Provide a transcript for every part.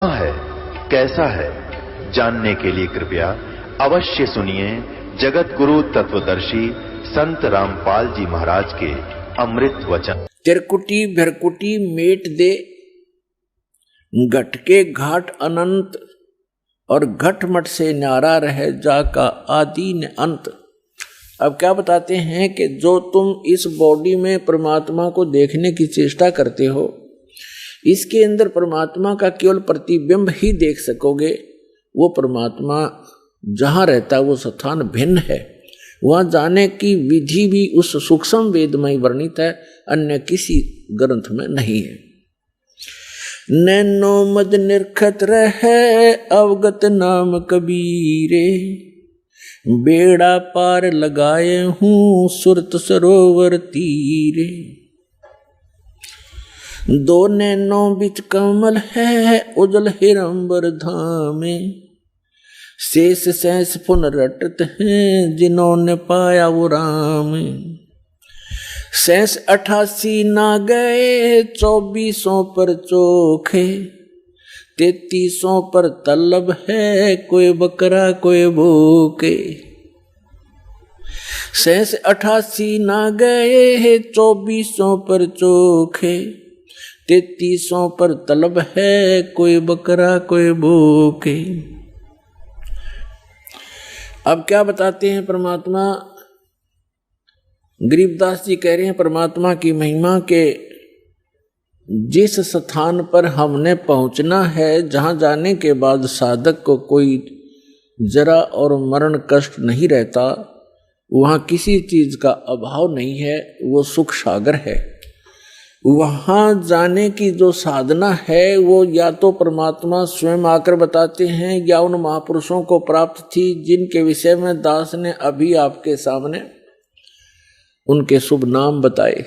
कहाँ है, कैसा है, जानने के लिए कृपया अवश्य सुनिए जगत गुरु तत्वदर्शी संत रामपाल जी महाराज के अमृत वचन। तिरकुटी भरकुटी मेट दे, घट के घाट अनंत, और घट मट से न्यारा रहे जाका आदि न अंत। अब क्या बताते हैं कि जो तुम इस बॉडी में परमात्मा को देखने की चेष्टा करते हो, इसके अंदर परमात्मा का केवल प्रतिबिंब ही देख सकोगे। वो परमात्मा जहाँ रहता है वो स्थान भिन्न है। वहाँ जाने की विधि भी उस सूक्ष्म वेद में वर्णित है, अन्य किसी ग्रंथ में नहीं है। नैनो मद निरखत रहे अवगत नाम कबीरे, बेड़ा पार लगाए हूँ सुरत सरोवर तीरे। दो नैनों बिच कमल है उजल हिरंबर धामे, शेष शेष पुन रटत हैं जिन्होंने पाया वो राम। शेष 88 ना गए 2400 पर चोखे, 3300 पर तलब है कोई बकरा कोई भूखे। शेष 88 ना गए 2400 पर चोखे, 3300 पर तलब है कोई बकरा कोई भूखे। अब क्या बताते हैं परमात्मा? गरीबदास जी कह रहे हैं परमात्मा की महिमा के जिस स्थान पर हमने पहुंचना है, जहां जाने के बाद साधक को कोई जरा और मरण कष्ट नहीं रहता, वहां किसी चीज का अभाव नहीं है, वो सुख सागर है। वहां जाने की जो साधना है वो या तो परमात्मा स्वयं आकर बताते हैं या उन महापुरुषों को प्राप्त थी जिनके विषय में दास ने अभी आपके सामने उनके शुभ नाम बताए।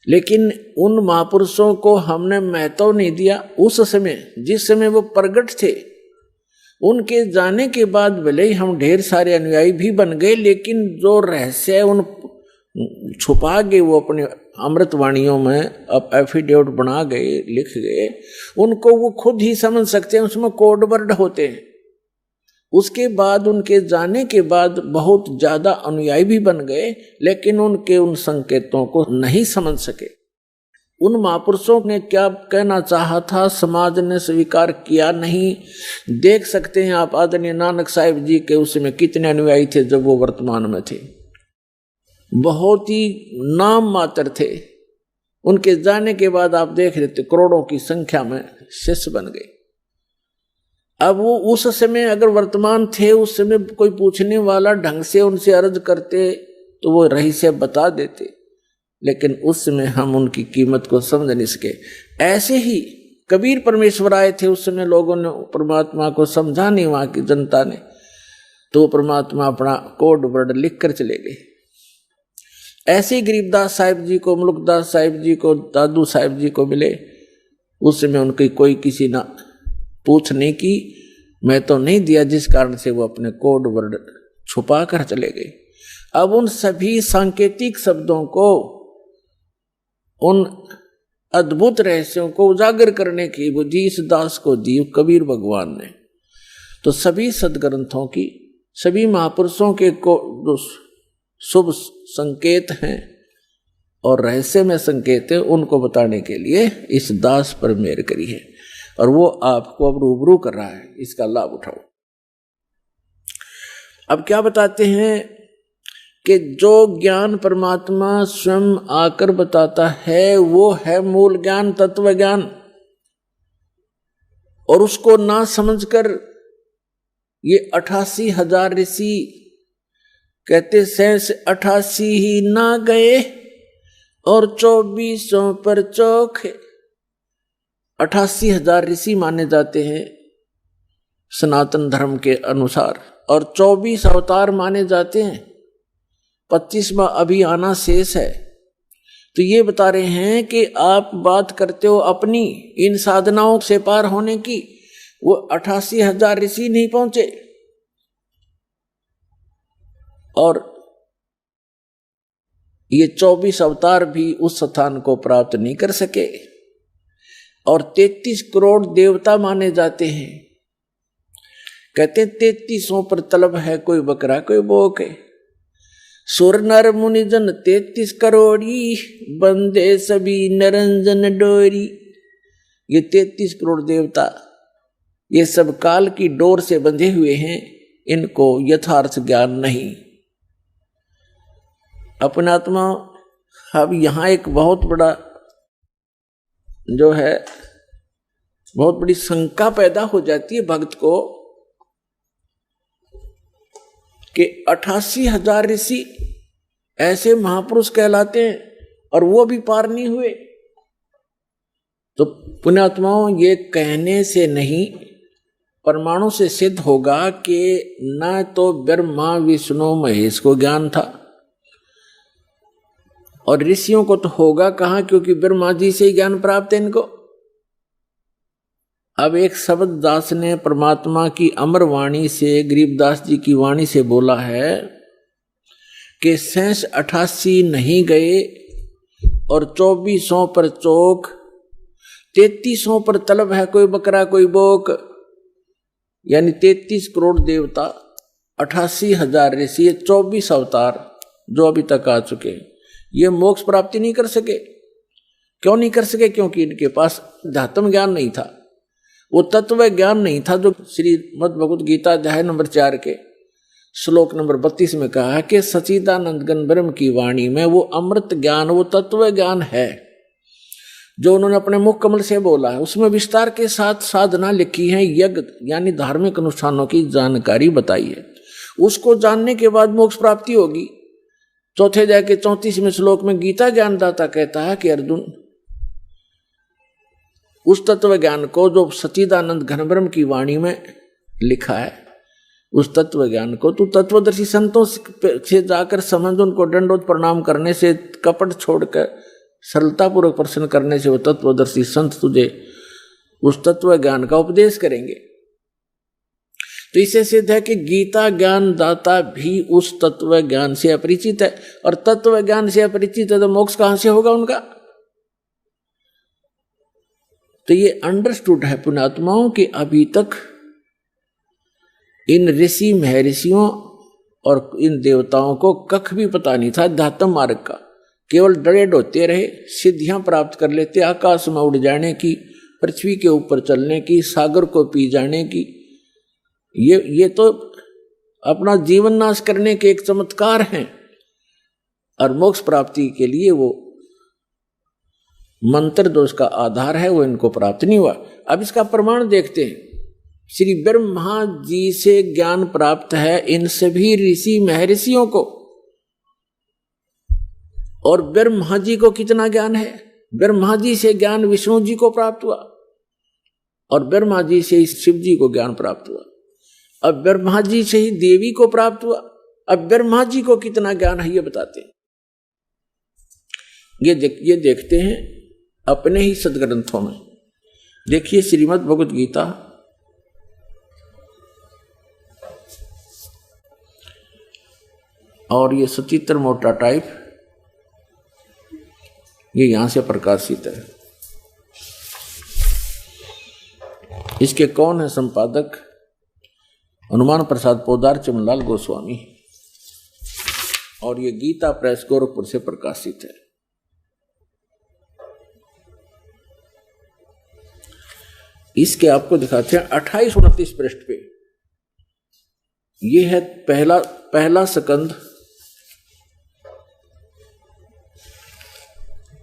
लेकिन उन महापुरुषों को हमने महत्व नहीं दिया। उस समय जिस समय वो प्रगट थे, उनके जाने के बाद भले ही हम ढेर सारे अनुयायी भी बन गए, लेकिन जो रहस्य उन छुपा गए वो अपने अमृतवाणियों में अब एफिडेविट बना गए, लिख गए, उनको वो खुद ही समझ सकते हैं, उसमें कोड वर्ड होते हैं। उसके बाद उनके जाने के बाद बहुत ज्यादा अनुयायी भी बन गए, लेकिन उनके उन संकेतों को नहीं समझ सके। उन महापुरुषों ने क्या कहना चाहा था समाज ने स्वीकार किया नहीं। देख सकते हैं आप आदरणीय नानक साहिब जी के उसमें कितने अनुयायी थे जब वो वर्तमान में थे, बहुत ही नाम मात्र थे। उनके जाने के बाद आप देख रहे थे करोड़ों की संख्या में शिष्य बन गए। अब वो उस समय अगर वर्तमान थे, उस समय कोई पूछने वाला ढंग से उनसे अर्ज करते तो वो रहस्य बता देते, लेकिन उस समय हम उनकी कीमत को समझ नहीं सके। ऐसे ही कबीर परमेश्वर आए थे, उस समय लोगों ने परमात्मा को समझा नहीं, वहां की जनता ने, तो परमात्मा अपना कोड वर्ड लिख कर चले गए। ऐसे ही गरीबदास साहिब जी को, मुल्कदास साहिब जी को, दादू साहिब जी को मिले, उस समय उनकी कोई किसी ना पूछने की मैं तो नहीं दिया, जिस कारण से वो अपने कोड वर्ड छुपा कर चले गए। अब उन सभी सांकेतिक शब्दों को, उन अद्भुत रहस्यों को उजागर करने की बुद्धि इस दास को दी कबीर भगवान ने। तो सभी सदग्रंथों की, सभी महापुरुषों के को जो शुभ संकेत हैं और रहस्य में संकेत है, उनको बताने के लिए इस दास पर मेहर करी है, और वो आपको अब रूबरू कर रहा है, इसका लाभ उठाओ। अब क्या बताते हैं कि जो ज्ञान परमात्मा स्वयं आकर बताता है वो है मूल ज्ञान, तत्व ज्ञान, और उसको ना समझकर ये 88,000 ऋषि कहते शेष 88 ही ना गए और 2400 पर चौखे। 88,000 ऋषि माने जाते हैं सनातन धर्म के अनुसार, और 24 अवतार माने जाते हैं। 25वां अभी आना शेष है। तो ये बता रहे हैं कि आप बात करते हो अपनी इन साधनाओं से पार होने की, वो 88,000 ऋषि नहीं पहुंचे, और ये 24 अवतार भी उस स्थान को प्राप्त नहीं कर सके। और 33 करोड़ देवता माने जाते हैं। कहते 33 पर तलब है, कोई बकरा कोई बोक है। सुर नर मुनि जन 33 करोड़ी, बंदे सभी निरंजन डोरी। ये 33 करोड़ देवता ये सब काल की डोर से बंधे हुए हैं, इनको यथार्थ ज्ञान नहीं। अपनात्मा अब यहां एक बहुत बड़ा जो है बहुत बड़ी शंका पैदा हो जाती है भक्त को कि 88,000 ऋषि ऐसे महापुरुष कहलाते हैं और वो भी पार नहीं हुए। तो पुण्यात्माओं, ये कहने से नहीं प्रमाणों से सिद्ध होगा कि न तो ब्रह्मा विष्णु महेश को ज्ञान था और ऋषियों को तो होगा कहां, क्योंकि ब्रह्मा जी से ही ज्ञान प्राप्त है इनको। अब एक शब्द दास ने परमात्मा की अमर वाणी से, गरीबदास जी की वाणी से बोला है कि 88 नहीं गए और 2400 पर चौक, 3300 पर तलब है, कोई बकरा कोई बोक। यानी 33 करोड़ देवता, 88,000 ऋषि, 24 अवतार जो अभी तक आ चुके, ये मोक्ष प्राप्ति नहीं कर सके। क्यों नहीं कर सके? क्योंकि इनके पास अध्यात्म ज्ञान नहीं था, वो तत्व ज्ञान नहीं था जो श्रीमद् भगवद गीता अध्याय नंबर 4 के श्लोक नंबर 32 में कहा है कि सच्चिदानंद घन ब्रह्म की वाणी में वो अमृत ज्ञान, वो तत्व ज्ञान है जो उन्होंने अपने मुख कमल से बोला है। उसमें विस्तार के साथ साधना लिखी है, यज्ञ यानी धार्मिक अनुष्ठानों की जानकारी बताई है। उसको जानने के बाद मोक्ष प्राप्ति होगी। चौथे अध्याय के 34वें श्लोक में गीता ज्ञानदाता कहता है कि अर्जुन, उस तत्व ज्ञान को जो सच्चिदानंद घन ब्रह्म की वाणी में लिखा है, उस तत्व ज्ञान को तू तत्वदर्शी संतों से जाकर समझ, उनको दंडोत प्रणाम करने से, कपट छोड़कर सरलतापूर्वक प्रश्न करने से वो तत्वदर्शी संत तुझे उस तत्व ज्ञान का उपदेश करेंगे। तो इससे सिद्ध है कि गीता ज्ञान दाता भी उस तत्व ज्ञान से अपरिचित है, और तत्व ज्ञान से अपरिचित है तो मोक्ष कहां से होगा उनका? तो ये अंडरस्टूड है पुण्यात्माओं कि अभी तक इन ऋषि महर्षियों और इन देवताओं को कख भी पता नहीं था अध्यात्म मार्ग का। केवल डरे डोते रहे, सिद्धियां प्राप्त कर लेते, आकाश में उड़ जाने की, पृथ्वी के ऊपर चलने की, सागर को पी जाने की। ये तो अपना जीवन नाश करने के एक चमत्कार हैं, और मोक्ष प्राप्ति के लिए वो मंत्र जो उसका आधार है वो इनको प्राप्त नहीं हुआ। अब इसका प्रमाण देखते हैं। श्री ब्रह्मा जी से ज्ञान प्राप्त है इन सभी ऋषि महर्षियों को, और ब्रह्मा जी को कितना ज्ञान है? ब्रह्मा जी से ज्ञान विष्णु जी को प्राप्त हुआ, और ब्रह्मा जी से ही शिव जी को ज्ञान प्राप्त हुआ, अब ब्रह्मा जी से ही देवी को प्राप्त हुआ। अब ब्रह्मा जी को कितना ज्ञान है ये बताते हैं। ये देखते हैं अपने ही सदग्रंथों में। देखिए श्रीमद् भगवद गीता और ये सचित्र मोटा टाइप, ये यहां से प्रकाशित है। इसके कौन है संपादक? हनुमान प्रसाद पोदार चमनलाल गोस्वामी, और ये गीता प्रेस गोरखपुर से प्रकाशित है। इसके आपको दिखाते हैं 28-29 पृष्ठ पे। ये है पहला स्कंद,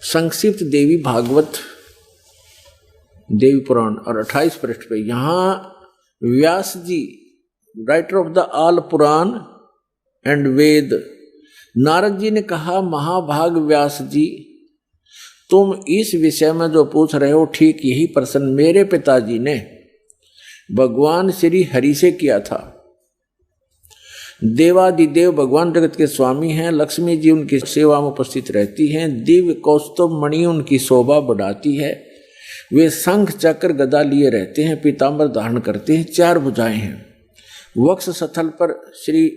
संक्षिप्त देवी भागवत देवी पुराण, और 28 पृष्ठ पे यहां Vyas ji, writer of the all Purana and Veda, Narad ji ने कहा, महाभाग व्यास जी, तुम इस विषय में जो पूछ रहे हो ठीक यही प्रश्न मेरे पिताजी ने भगवान श्री हरि से किया था। देवादिदेव भगवान जगत के स्वामी हैं, लक्ष्मी जी उनकी सेवा में उपस्थित रहती हैं, दिव्य कौस्तुभ मणि उनकी शोभा बढ़ाती है, वे शंख चक्र गदा लिए रहते हैं, पीतांबर धारण करते हैं, 4 भुजाएं हैं, वक्ष स्थल पर श्री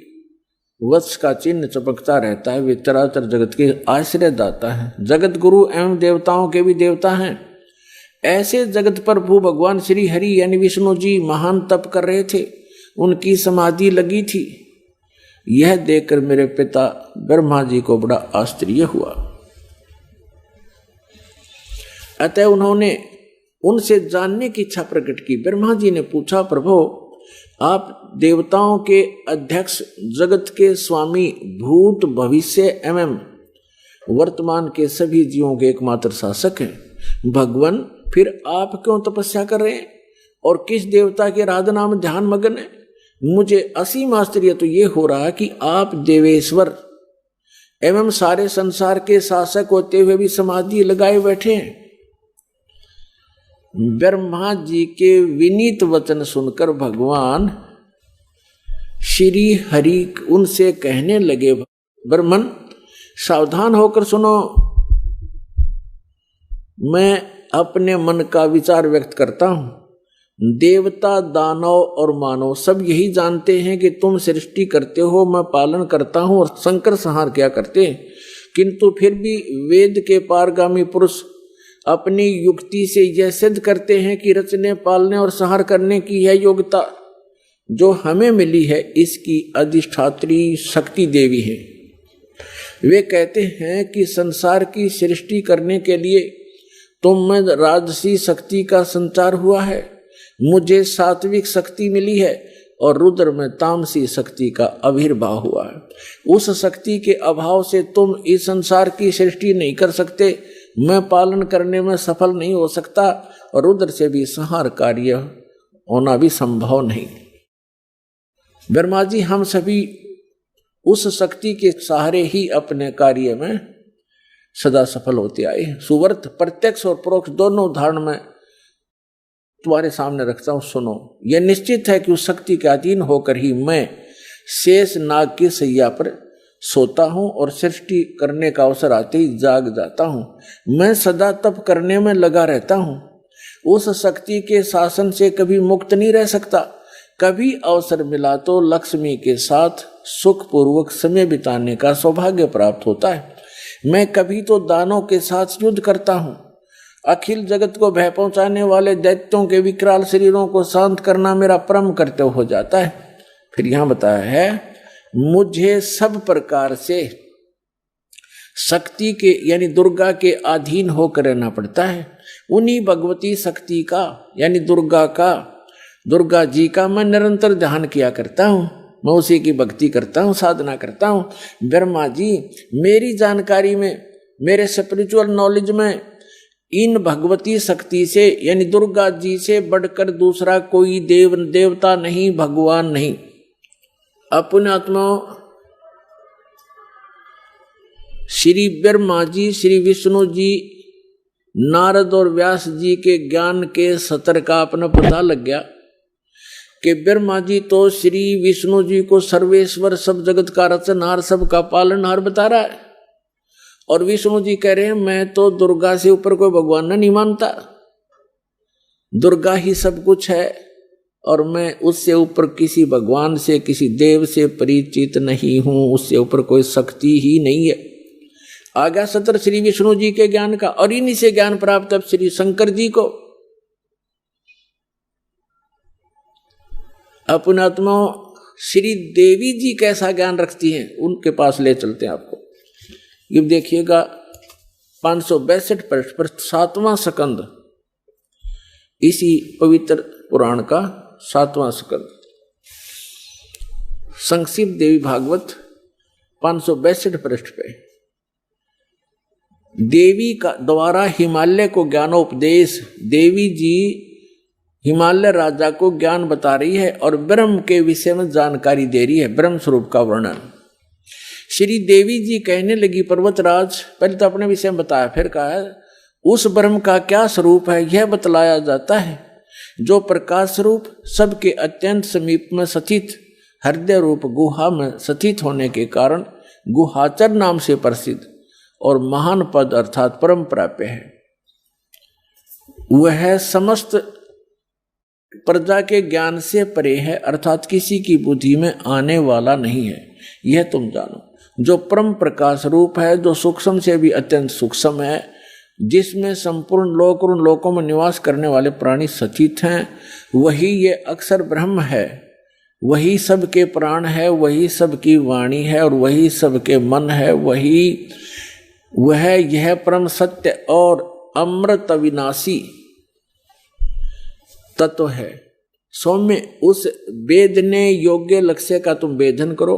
वत्स का चिन्ह चमकता रहता है, वे चराचर जगत के आश्रय दाता है, जगत गुरु एवं देवताओं के भी देवता हैं, ऐसे जगत प्रभु भगवान श्री हरि यानी विष्णु जी महान तप कर रहे थे, उनकी समाधि लगी थी। यह देखकर मेरे पिता ब्रह्मा जी को बड़ा आश्चर्य हुआ। अतः उन्होंने उनसे जानने की इच्छा प्रकट की। ब्रह्मा जी ने पूछा, प्रभु आप देवताओं के अध्यक्ष, जगत के स्वामी, भूत भविष्य एवं वर्तमान के सभी जीवों के एकमात्र शासक हैं। भगवान, फिर आप क्यों तपस्या कर रहे हैं और किस देवता के आराधना में ध्यान मगन है? मुझे असीम आश्चर्य तो ये हो रहा कि आप देवेश्वर एवं सारे संसार के शासक होते हुए भी समाधि लगाए बैठे हैं। ब्रह्मा जी के विनीत वचन सुनकर भगवान श्री हरि उनसे कहने लगे, ब्रह्मन सावधान होकर सुनो, मैं अपने मन का विचार व्यक्त करता हूं। देवता, दानव और मानव सब यही जानते हैं कि तुम सृष्टि करते हो, मैं पालन करता हूं और संकर संहार क्या करते हैं, किंतु फिर भी वेद के पारगामी पुरुष अपनी युक्ति से यह सिद्ध करते हैं कि रचने, पालने और संहार करने की यह योग्यता जो हमें मिली है, इसकी अधिष्ठात्री शक्ति देवी है। वे कहते हैं कि संसार की सृष्टि करने के लिए तुम में राजसी शक्ति का संचार हुआ है, मुझे सात्विक शक्ति मिली है और रुद्र में तामसी शक्ति का आविर्भाव हुआ है। उस शक्ति के अभाव से तुम इस संसार की सृष्टि नहीं कर सकते, मैं पालन करने में सफल नहीं हो सकता और रुद्र से भी संहार कार्य होना भी संभव नहीं। ब्रह्मा जी, हम सभी उस शक्ति के सहारे ही अपने कार्य में सदा सफल होते आए। सुवर्त प्रत्यक्ष और परोक्ष दोनों उदाहरण में तुम्हारे सामने रखता हूं, सुनो। यह निश्चित है कि उस शक्ति के अधीन होकर ही मैं शेष नाग की सैया पर सोता हूं और सृष्टि करने का अवसर आते ही जाग जाता हूं। मैं सदा तप करने में लगा रहता हूं, उस शक्ति के शासन से कभी मुक्त नहीं रह सकता। कभी अवसर मिला तो लक्ष्मी के साथ सुखपूर्वक समय बिताने का सौभाग्य प्राप्त होता है। मैं कभी तो दानों के साथ युद्ध करता हूं, अखिल जगत को भय पहुंचाने वाले दैत्यों के विकराल शरीरों को शांत करना मेरा परम कर्तव्य हो जाता है। फिर यहां बताया है, मुझे सब प्रकार से शक्ति के यानी दुर्गा के अधीन होकर रहना पड़ता है। उन्हीं भगवती शक्ति का यानी दुर्गा जी का मैं निरंतर ध्यान किया करता हूं, मैं उसी की भक्ति करता हूं, साधना करता हूं। ब्रह्मा जी, मेरी जानकारी में, मेरे स्पिरिचुअल नॉलेज में इन भगवती शक्ति से यानी दुर्गा जी से बढ़कर दूसरा कोई देवता नहीं, भगवान नहीं। अपने आत्मा श्री ब्रह्मा जी, श्री विष्णु जी, नारद और व्यास जी के ज्ञान के सतर का अपना पता लग गया कि ब्रह्मा जी तो श्री विष्णु जी को सर्वेश्वर, सब जगत का रचनहार, सब का पालनहार बता रहा है, और विष्णु जी कह रहे हैं मैं तो दुर्गा से ऊपर कोई भगवान नहीं मानता, दुर्गा ही सब कुछ है और मैं उससे ऊपर किसी भगवान से, किसी देव से परिचित नहीं हूं, उससे ऊपर कोई शक्ति ही नहीं है। आ गया सत्र श्री विष्णु जी के ज्ञान का, और इन्हीं से ज्ञान प्राप्त अब श्री शंकर जी को। अपने आत्मा श्री देवी जी कैसा ज्ञान रखती हैं, उनके पास ले चलते हैं आपको। ये देखिएगा 562 पृष्ठ पर 7वां स्कंद, इसी पवित्र पुराण का 7वां स्कंद, संक्षिप्त देवी भागवत 562 पृष्ठ पे। देवी का द्वारा हिमालय को ज्ञानोपदेश, देवी जी हिमालय राजा को ज्ञान बता रही है और ब्रह्म के विषय में जानकारी दे रही है, ब्रह्म स्वरूप का वर्णन। श्री देवी जी कहने लगी, पर्वतराज, पहले तो अपने विषय में बताया, फिर कहा है उस ब्रह्म का क्या स्वरूप है यह बतलाया जाता है, जो प्रकाश स्वरूप सबके अत्यंत समीप में स्थित हृदय रूप गुहा में स्थित होने के कारण गुहाचर नाम से प्रसिद्ध और महान पद अर्थात परम प्राप्य है। वह समस्त प्रजा के ज्ञान से परे है, अर्थात किसी की बुद्धि में आने वाला नहीं है, यह तुम जानो। जो परम प्रकाश रूप है, जो सूक्ष्म से भी अत्यंत सूक्ष्म है, जिसमें संपूर्ण लोक और उन लोकों में निवास करने वाले प्राणी सचित हैं, वही ये अक्षर ब्रह्म है, वही सबके प्राण है, वही सबकी वाणी है और वही सबके मन है, वह यह परम सत्य और अमृत अविनाशी तत्व है। सौम्य उस वेदने योग्य लक्ष्य का तुम वेदन करो,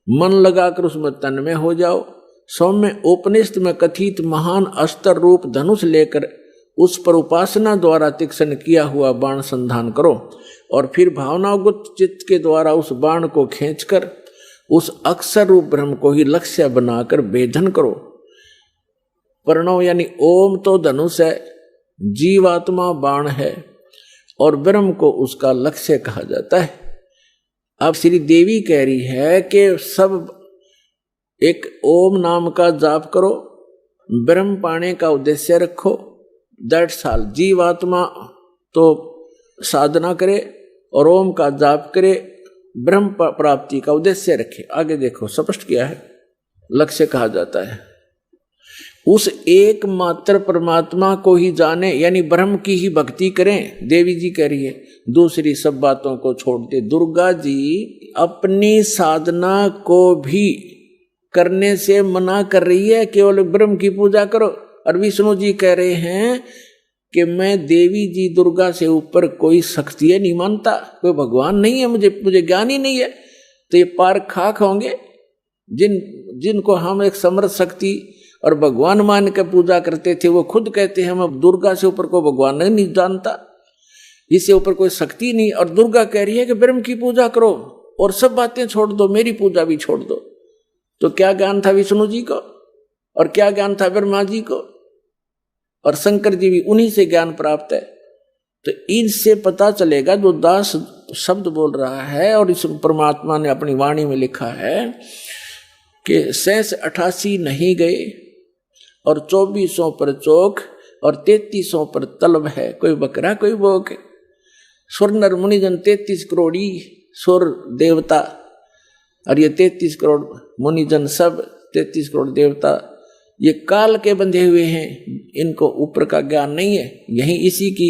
मन लगाकर उसमें तन्मय हो जाओ। सौम्य उपनिषद में कथित महान अस्त्र रूप धनुष लेकर उस पर उपासना द्वारा तीक्ष्ण किया हुआ बाण संधान करो और फिर भावनागत चित्त के द्वारा उस बाण को खींचकर उस अक्षर रूप ब्रह्म को ही लक्ष्य बनाकर वेदन करो। प्रणव यानी ओम तो धनुष है, जीवात्मा बाण है और ब्रह्म को उसका लक्ष्य कहा जाता है। अब श्री देवी कह रही है कि सब एक ओम नाम का जाप करो, ब्रह्म पाने का उद्देश्य रखो। That's all. जीवात्मा तो साधना करे और ओम का जाप करे, ब्रह्म प्राप्ति का उद्देश्य रखे। आगे देखो स्पष्ट किया है, लक्ष्य कहा जाता है उस एकमात्र परमात्मा को ही जाने, यानी ब्रह्म की ही भक्ति करें। देवी जी कह रही है दूसरी सब बातों को छोड़ दे। दुर्गा जी अपनी साधना को भी करने से मना कर रही है, केवल ब्रह्म की पूजा करो। और विष्णु जी कह रहे हैं कि मैं देवी जी दुर्गा से ऊपर कोई शक्ति नहीं मानता, कोई भगवान नहीं है, मुझे ज्ञान ही नहीं है। तो ये पार खाक होंगे जिनको हम एक समर्थ शक्ति और भगवान मान के पूजा करते थे, वो खुद कहते हैं हम दुर्गा से ऊपर कोई भगवान नहीं जानता, इससे ऊपर कोई शक्ति नहीं। और दुर्गा कह रही है कि ब्रह्म की पूजा करो और सब बातें छोड़ दो, मेरी पूजा भी छोड़ दो। तो क्या ज्ञान था विष्णु जी को और क्या ज्ञान था ब्रह्मा जी को, और शंकर जी भी उन्हीं से ज्ञान प्राप्त है। तो इनसे पता चलेगा, जो दास शब्द बोल रहा है और इस परमात्मा ने अपनी वाणी में लिखा है कि 88 नहीं गए और 2400 पर चौक और 3300 पर तलब है, कोई बकरा कोई बोक। सुर नर मुनिजन 33 करोड़ी सुर देवता, और ये 33 करोड़ मुनिजन सब 33 करोड़ देवता ये काल के बंधे हुए हैं, इनको ऊपर का ज्ञान नहीं है। यही इसी की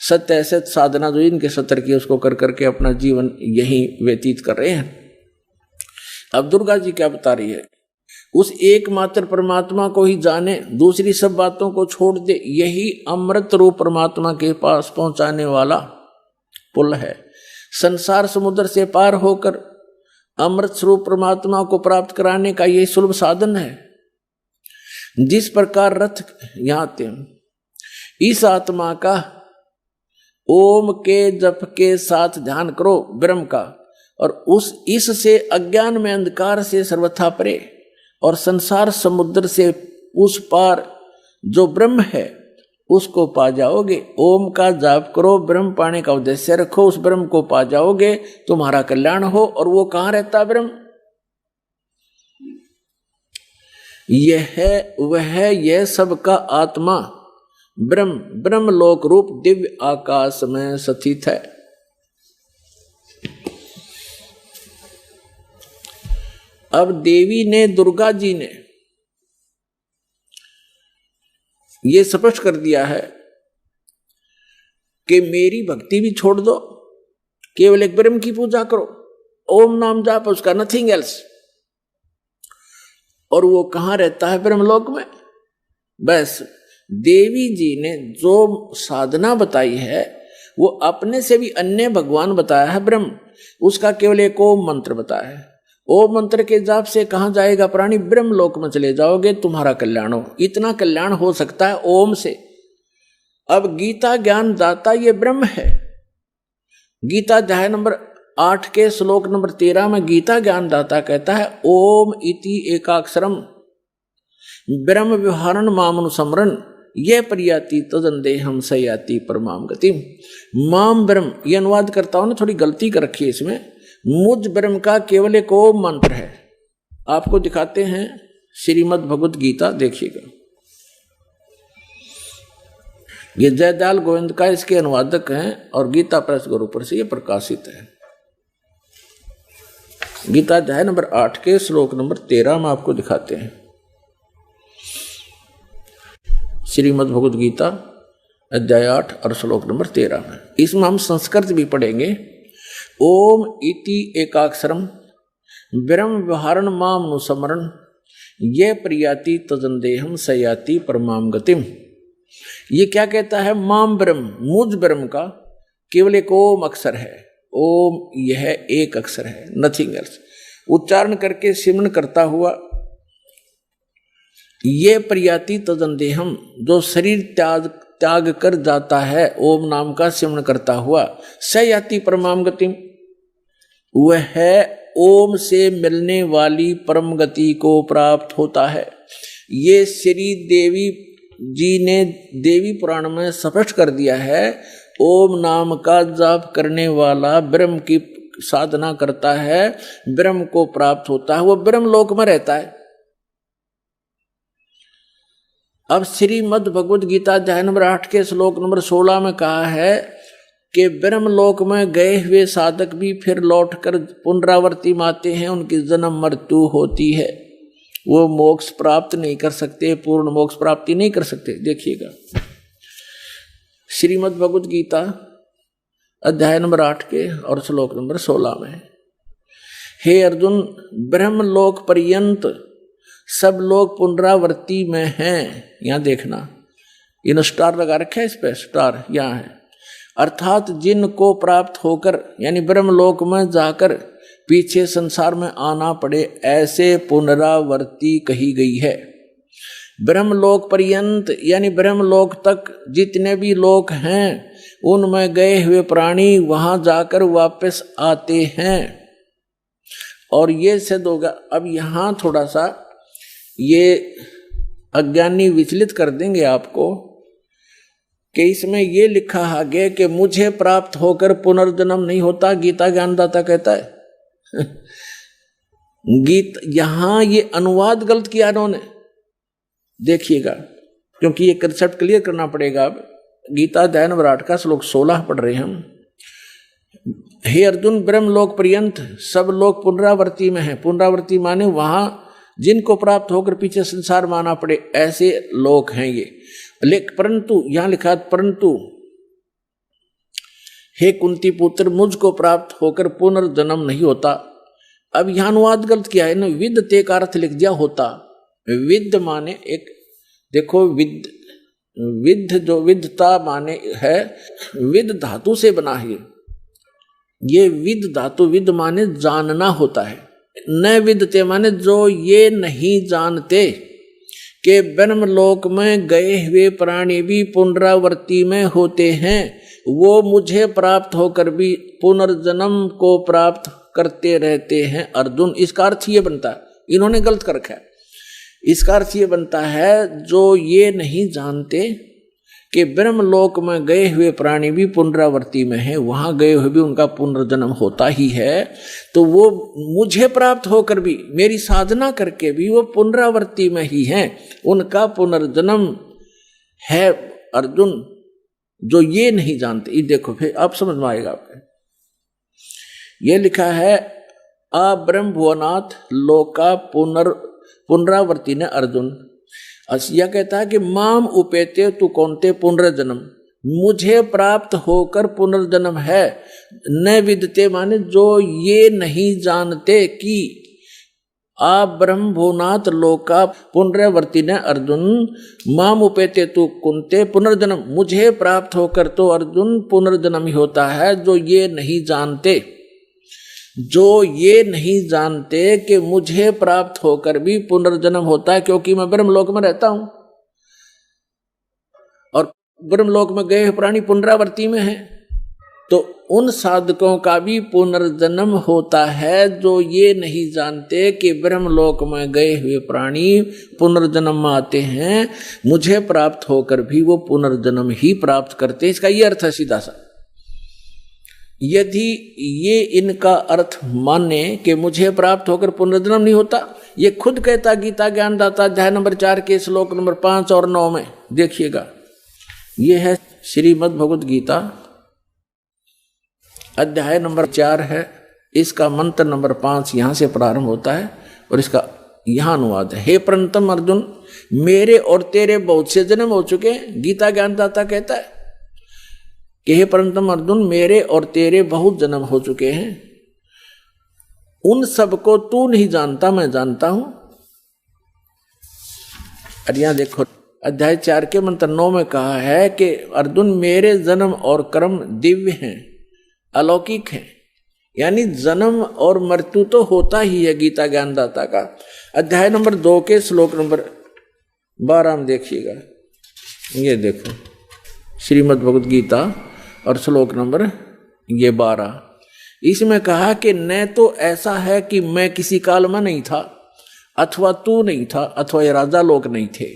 सत्य असत साधना जो इनके सत्र की उसको कर करके अपना जीवन यही व्यतीत कर रहे हैं। अब दुर्गा जी क्या बता रही है, उस एकमात्र परमात्मा को ही जाने, दूसरी सब बातों को छोड़ दे। यही अमृत रूप परमात्मा के पास पहुंचाने वाला पुल है। संसार समुद्र से पार होकर अमृत स्वरूप परमात्मा को प्राप्त कराने का यही सुलभ साधन है। जिस प्रकार रथ यहां आते हैं, इस आत्मा का ओम के जप के साथ ध्यान करो ब्रह्म का, और इससे अज्ञान में अंधकार से सर्वथा परे और संसार समुद्र से उस पार जो ब्रह्म है उसको पा जाओगे। ओम का जाप करो, ब्रह्म पाने का उद्देश्य रखो, उस ब्रह्म को पा जाओगे, तुम्हारा कल्याण हो। और वो कहाँ रहता ब्रह्म? यह सबका आत्मा ब्रह्म लोक रूप दिव्य आकाश में स्थित है। अब देवी ने, दुर्गा जी ने ये स्पष्ट कर दिया है कि मेरी भक्ति भी छोड़ दो, केवल एक ब्रह्म की पूजा करो, ओम नाम जाप, उसका नथिंग एल्स। और वो कहां रहता है? ब्रह्मलोक में। बस देवी जी ने जो साधना बताई है वो अपने से भी अन्य भगवान बताया है ब्रह्म, उसका केवल एक ओम मंत्र बताया है। ओम मंत्र के जाप से कहां जाएगा प्राणी? ब्रह्म लोक में चले जाओगे, तुम्हारा कल्याण हो। इतना कल्याण हो सकता है ओम से। अब गीता ज्ञान दाता ये ब्रह्म है। गीता अध्याय नंबर 8 के श्लोक नंबर 13 में गीता ज्ञान दाता कहता है ओम इति एकाक्षरम ब्रह्म व्यवहारण मामनुसमरण ये परियाति तदंदेहम सयाति परमाम गति। माम ब्रह्म, ये अनुवाद करता हूं ना, थोड़ी गलती कर रखी है इसमें। मुझ ब्रह्म का केवल एक ओम मंत्र है। आपको दिखाते हैं श्रीमद् भगवत गीता, देखिएगा। ये जयदयाल गोविंद का इसके अनुवादक हैं और गीता प्रेस गुरुपुर से ये प्रकाशित है। गीता अध्याय नंबर 8 के श्लोक नंबर 13 में आपको दिखाते हैं। श्रीमद् भगवद गीता अध्याय 8 और श्लोक नंबर 13 में। इसमें हम संस्कृत भी पढ़ेंगे। ओम इति एकाक्षरम ब्रह्म व्यवहारण माम अनुस्मरण ये प्रियाति तजंदेहम सयाति परमाम गतिम। ये क्या कहता है? माम ब्रह्म, मुझ ब्रह्म का केवल एक ओम अक्षर है। ओम यह एक अक्षर है, नथिंग एल्स। उच्चारण करके सिमरण करता हुआ ये प्रियाति तजंदेहम, जो शरीर त्याग कर जाता है ओम नाम का सिमरण करता हुआ, सयाति परमाम गतिम, वह है ओम से मिलने वाली परम गति को प्राप्त होता है। ये श्री देवी जी ने देवी पुराण में स्पष्ट कर दिया है। ओम नाम का जाप करने वाला ब्रह्म की साधना करता है, ब्रह्म को प्राप्त होता है, वो ब्रह्म लोक में रहता है। अब श्रीमद् भगवद गीता अध्याय नंबर 8 के श्लोक नंबर 16 में कहा है कि ब्रह्मलोक में गए हुए साधक भी फिर लौटकर पुनरावर्ती आते हैं, उनकी जन्म मृत्यु होती है, वो मोक्ष प्राप्त नहीं कर सकते, पूर्ण मोक्ष प्राप्ति नहीं कर सकते। देखिएगा श्रीमद् भगवद गीता अध्याय नंबर 8 के और श्लोक नंबर 16 में, हे अर्जुन, ब्रह्मलोक पर्यंत सब लोग पुनरावर्ती में हैं। यहां देखना, इन स्टार लगा रखा है, इस पे स्टार यहां है। अर्थात जिनको प्राप्त होकर यानी ब्रह्मलोक में जाकर पीछे संसार में आना पड़े, ऐसे पुनरावर्ती कही गई है। ब्रह्मलोक पर्यंत यानी ब्रह्मलोक तक जितने भी लोक हैं, उनमें गए हुए प्राणी वहां जाकर वापस आते हैं। और ये सिद्ध होगा। अब यहां थोड़ा सा ये अज्ञानी विचलित कर देंगे आपको कि इसमें ये लिखा आगे कि मुझे प्राप्त होकर पुनर्जन्म नहीं होता, गीता ज्ञानदाता कहता है। यहां ये अनुवाद गलत किया इन्होंने, देखिएगा, क्योंकि ये कंसेप्ट क्लियर करना पड़ेगा। अब गीता अध्याय नंबर 8 का श्लोक 16 पढ़ रहे हैं हम। हे अर्जुन, ब्रह्मलोक पर्यंत सब लोग पुनरावर्ती में हैं। पुनरावर्ती माने वहां जिनको प्राप्त होकर पीछे संसार में आना पड़े, ऐसे लोग हैं ये। परंतु यहां लिखा, परंतु हे कुंती पुत्र, मुझको प्राप्त होकर पुनर्जन्म नहीं होता। अब यहां अनुवाद गलत किया है ना, विद्यते का अर्थ लिख दिया होता। विद्य माने एक, देखो विद्य जो विद्यता माने है, विद धातु से बना है ये विद धातु। विद माने जानना होता है, न विदते माने जो ये नहीं जानते कि ब्रह्मलोक में गए हुए प्राणी भी पुनरावर्ती में होते हैं, वो मुझे प्राप्त होकर भी पुनर्जन्म को प्राप्त करते रहते हैं। अर्जुन, इसका अर्थ ये बनता है, इन्होंने गलत कर रखा है। इसका अर्थ ये बनता है जो ये नहीं जानते कि ब्रह्मलोक में गए हुए प्राणी भी पुनरावर्ती में हैं, वहां गए हुए भी उनका पुनर्जन्म होता ही है, तो वो मुझे प्राप्त होकर भी, मेरी साधना करके भी वो पुनरावर्ती में ही हैं, उनका पुनर्जन्म है। अर्जुन, जो ये नहीं जानते, ये देखो फिर आप समझ में आएगा आपको। ये लिखा है, आ ब्रह्म भुवनाथ लोका पुनरावर्ती ने अर्जुन। यह कहता है कि माम उपेते तू कौनते पुनर्जन्म, मुझे प्राप्त होकर पुनर्जन्म है। न विदते माने जो ये नहीं जानते कि आ ब्रह्म भुवनाथ लोका पुनरावर्ती ने अर्जुन। माम उपेते तू कुंते पुनर्जन्म, मुझे प्राप्त होकर तो अर्जुन पुनर्जन्म ही होता है। जो ये नहीं जानते, जो ये नहीं जानते कि मुझे प्राप्त होकर भी पुनर्जन्म होता है, क्योंकि मैं ब्रह्मलोक में रहता हूं और ब्रह्मलोक में गए प्राणी पुनरावर्ती में हैं, तो उन साधकों का भी पुनर्जन्म होता है। जो ये नहीं जानते कि ब्रह्मलोक में गए हुए प्राणी पुनर्जन्म में आते हैं, मुझे प्राप्त होकर भी वो पुनर्जन्म ही प्राप्त करते हैं। इसका ये अर्थ है सीधा सा। यदि ये इनका अर्थ माने कि मुझे प्राप्त होकर पुनर्जन्म नहीं होता, ये खुद कहता गीता ज्ञानदाता अध्याय नंबर 4 के श्लोक नंबर 5 और 9 में। देखिएगा, ये है श्रीमद् भगवद गीता अध्याय नंबर 4 है, इसका मंत्र नंबर 5 यहां से प्रारंभ होता है और इसका यहां अनुवाद है, हे परंतम अर्जुन मेरे और तेरे बहुत से जन्म हो चुके हैं। गीता ज्ञानदाता कहता है कि हे परंतम अर्जुन मेरे और तेरे बहुत जन्म हो चुके हैं, उन सबको तू नहीं जानता, मैं जानता हूं। और यहां देखो अध्याय 4 के मंत्र 9 में कहा है कि अर्जुन मेरे जन्म और कर्म दिव्य हैं, अलौकिक हैं। यानी जन्म और मृत्यु तो होता ही है गीता ज्ञानदाता का। अध्याय नंबर 2 के श्लोक नंबर 12 में देखिएगा, ये देखो श्रीमद् भगवद गीता और श्लोक नंबर ये 12, इसमें कहा कि न तो ऐसा है कि मैं किसी काल में नहीं था, अथवा तू नहीं था, अथवा ये राजा लोग नहीं थे,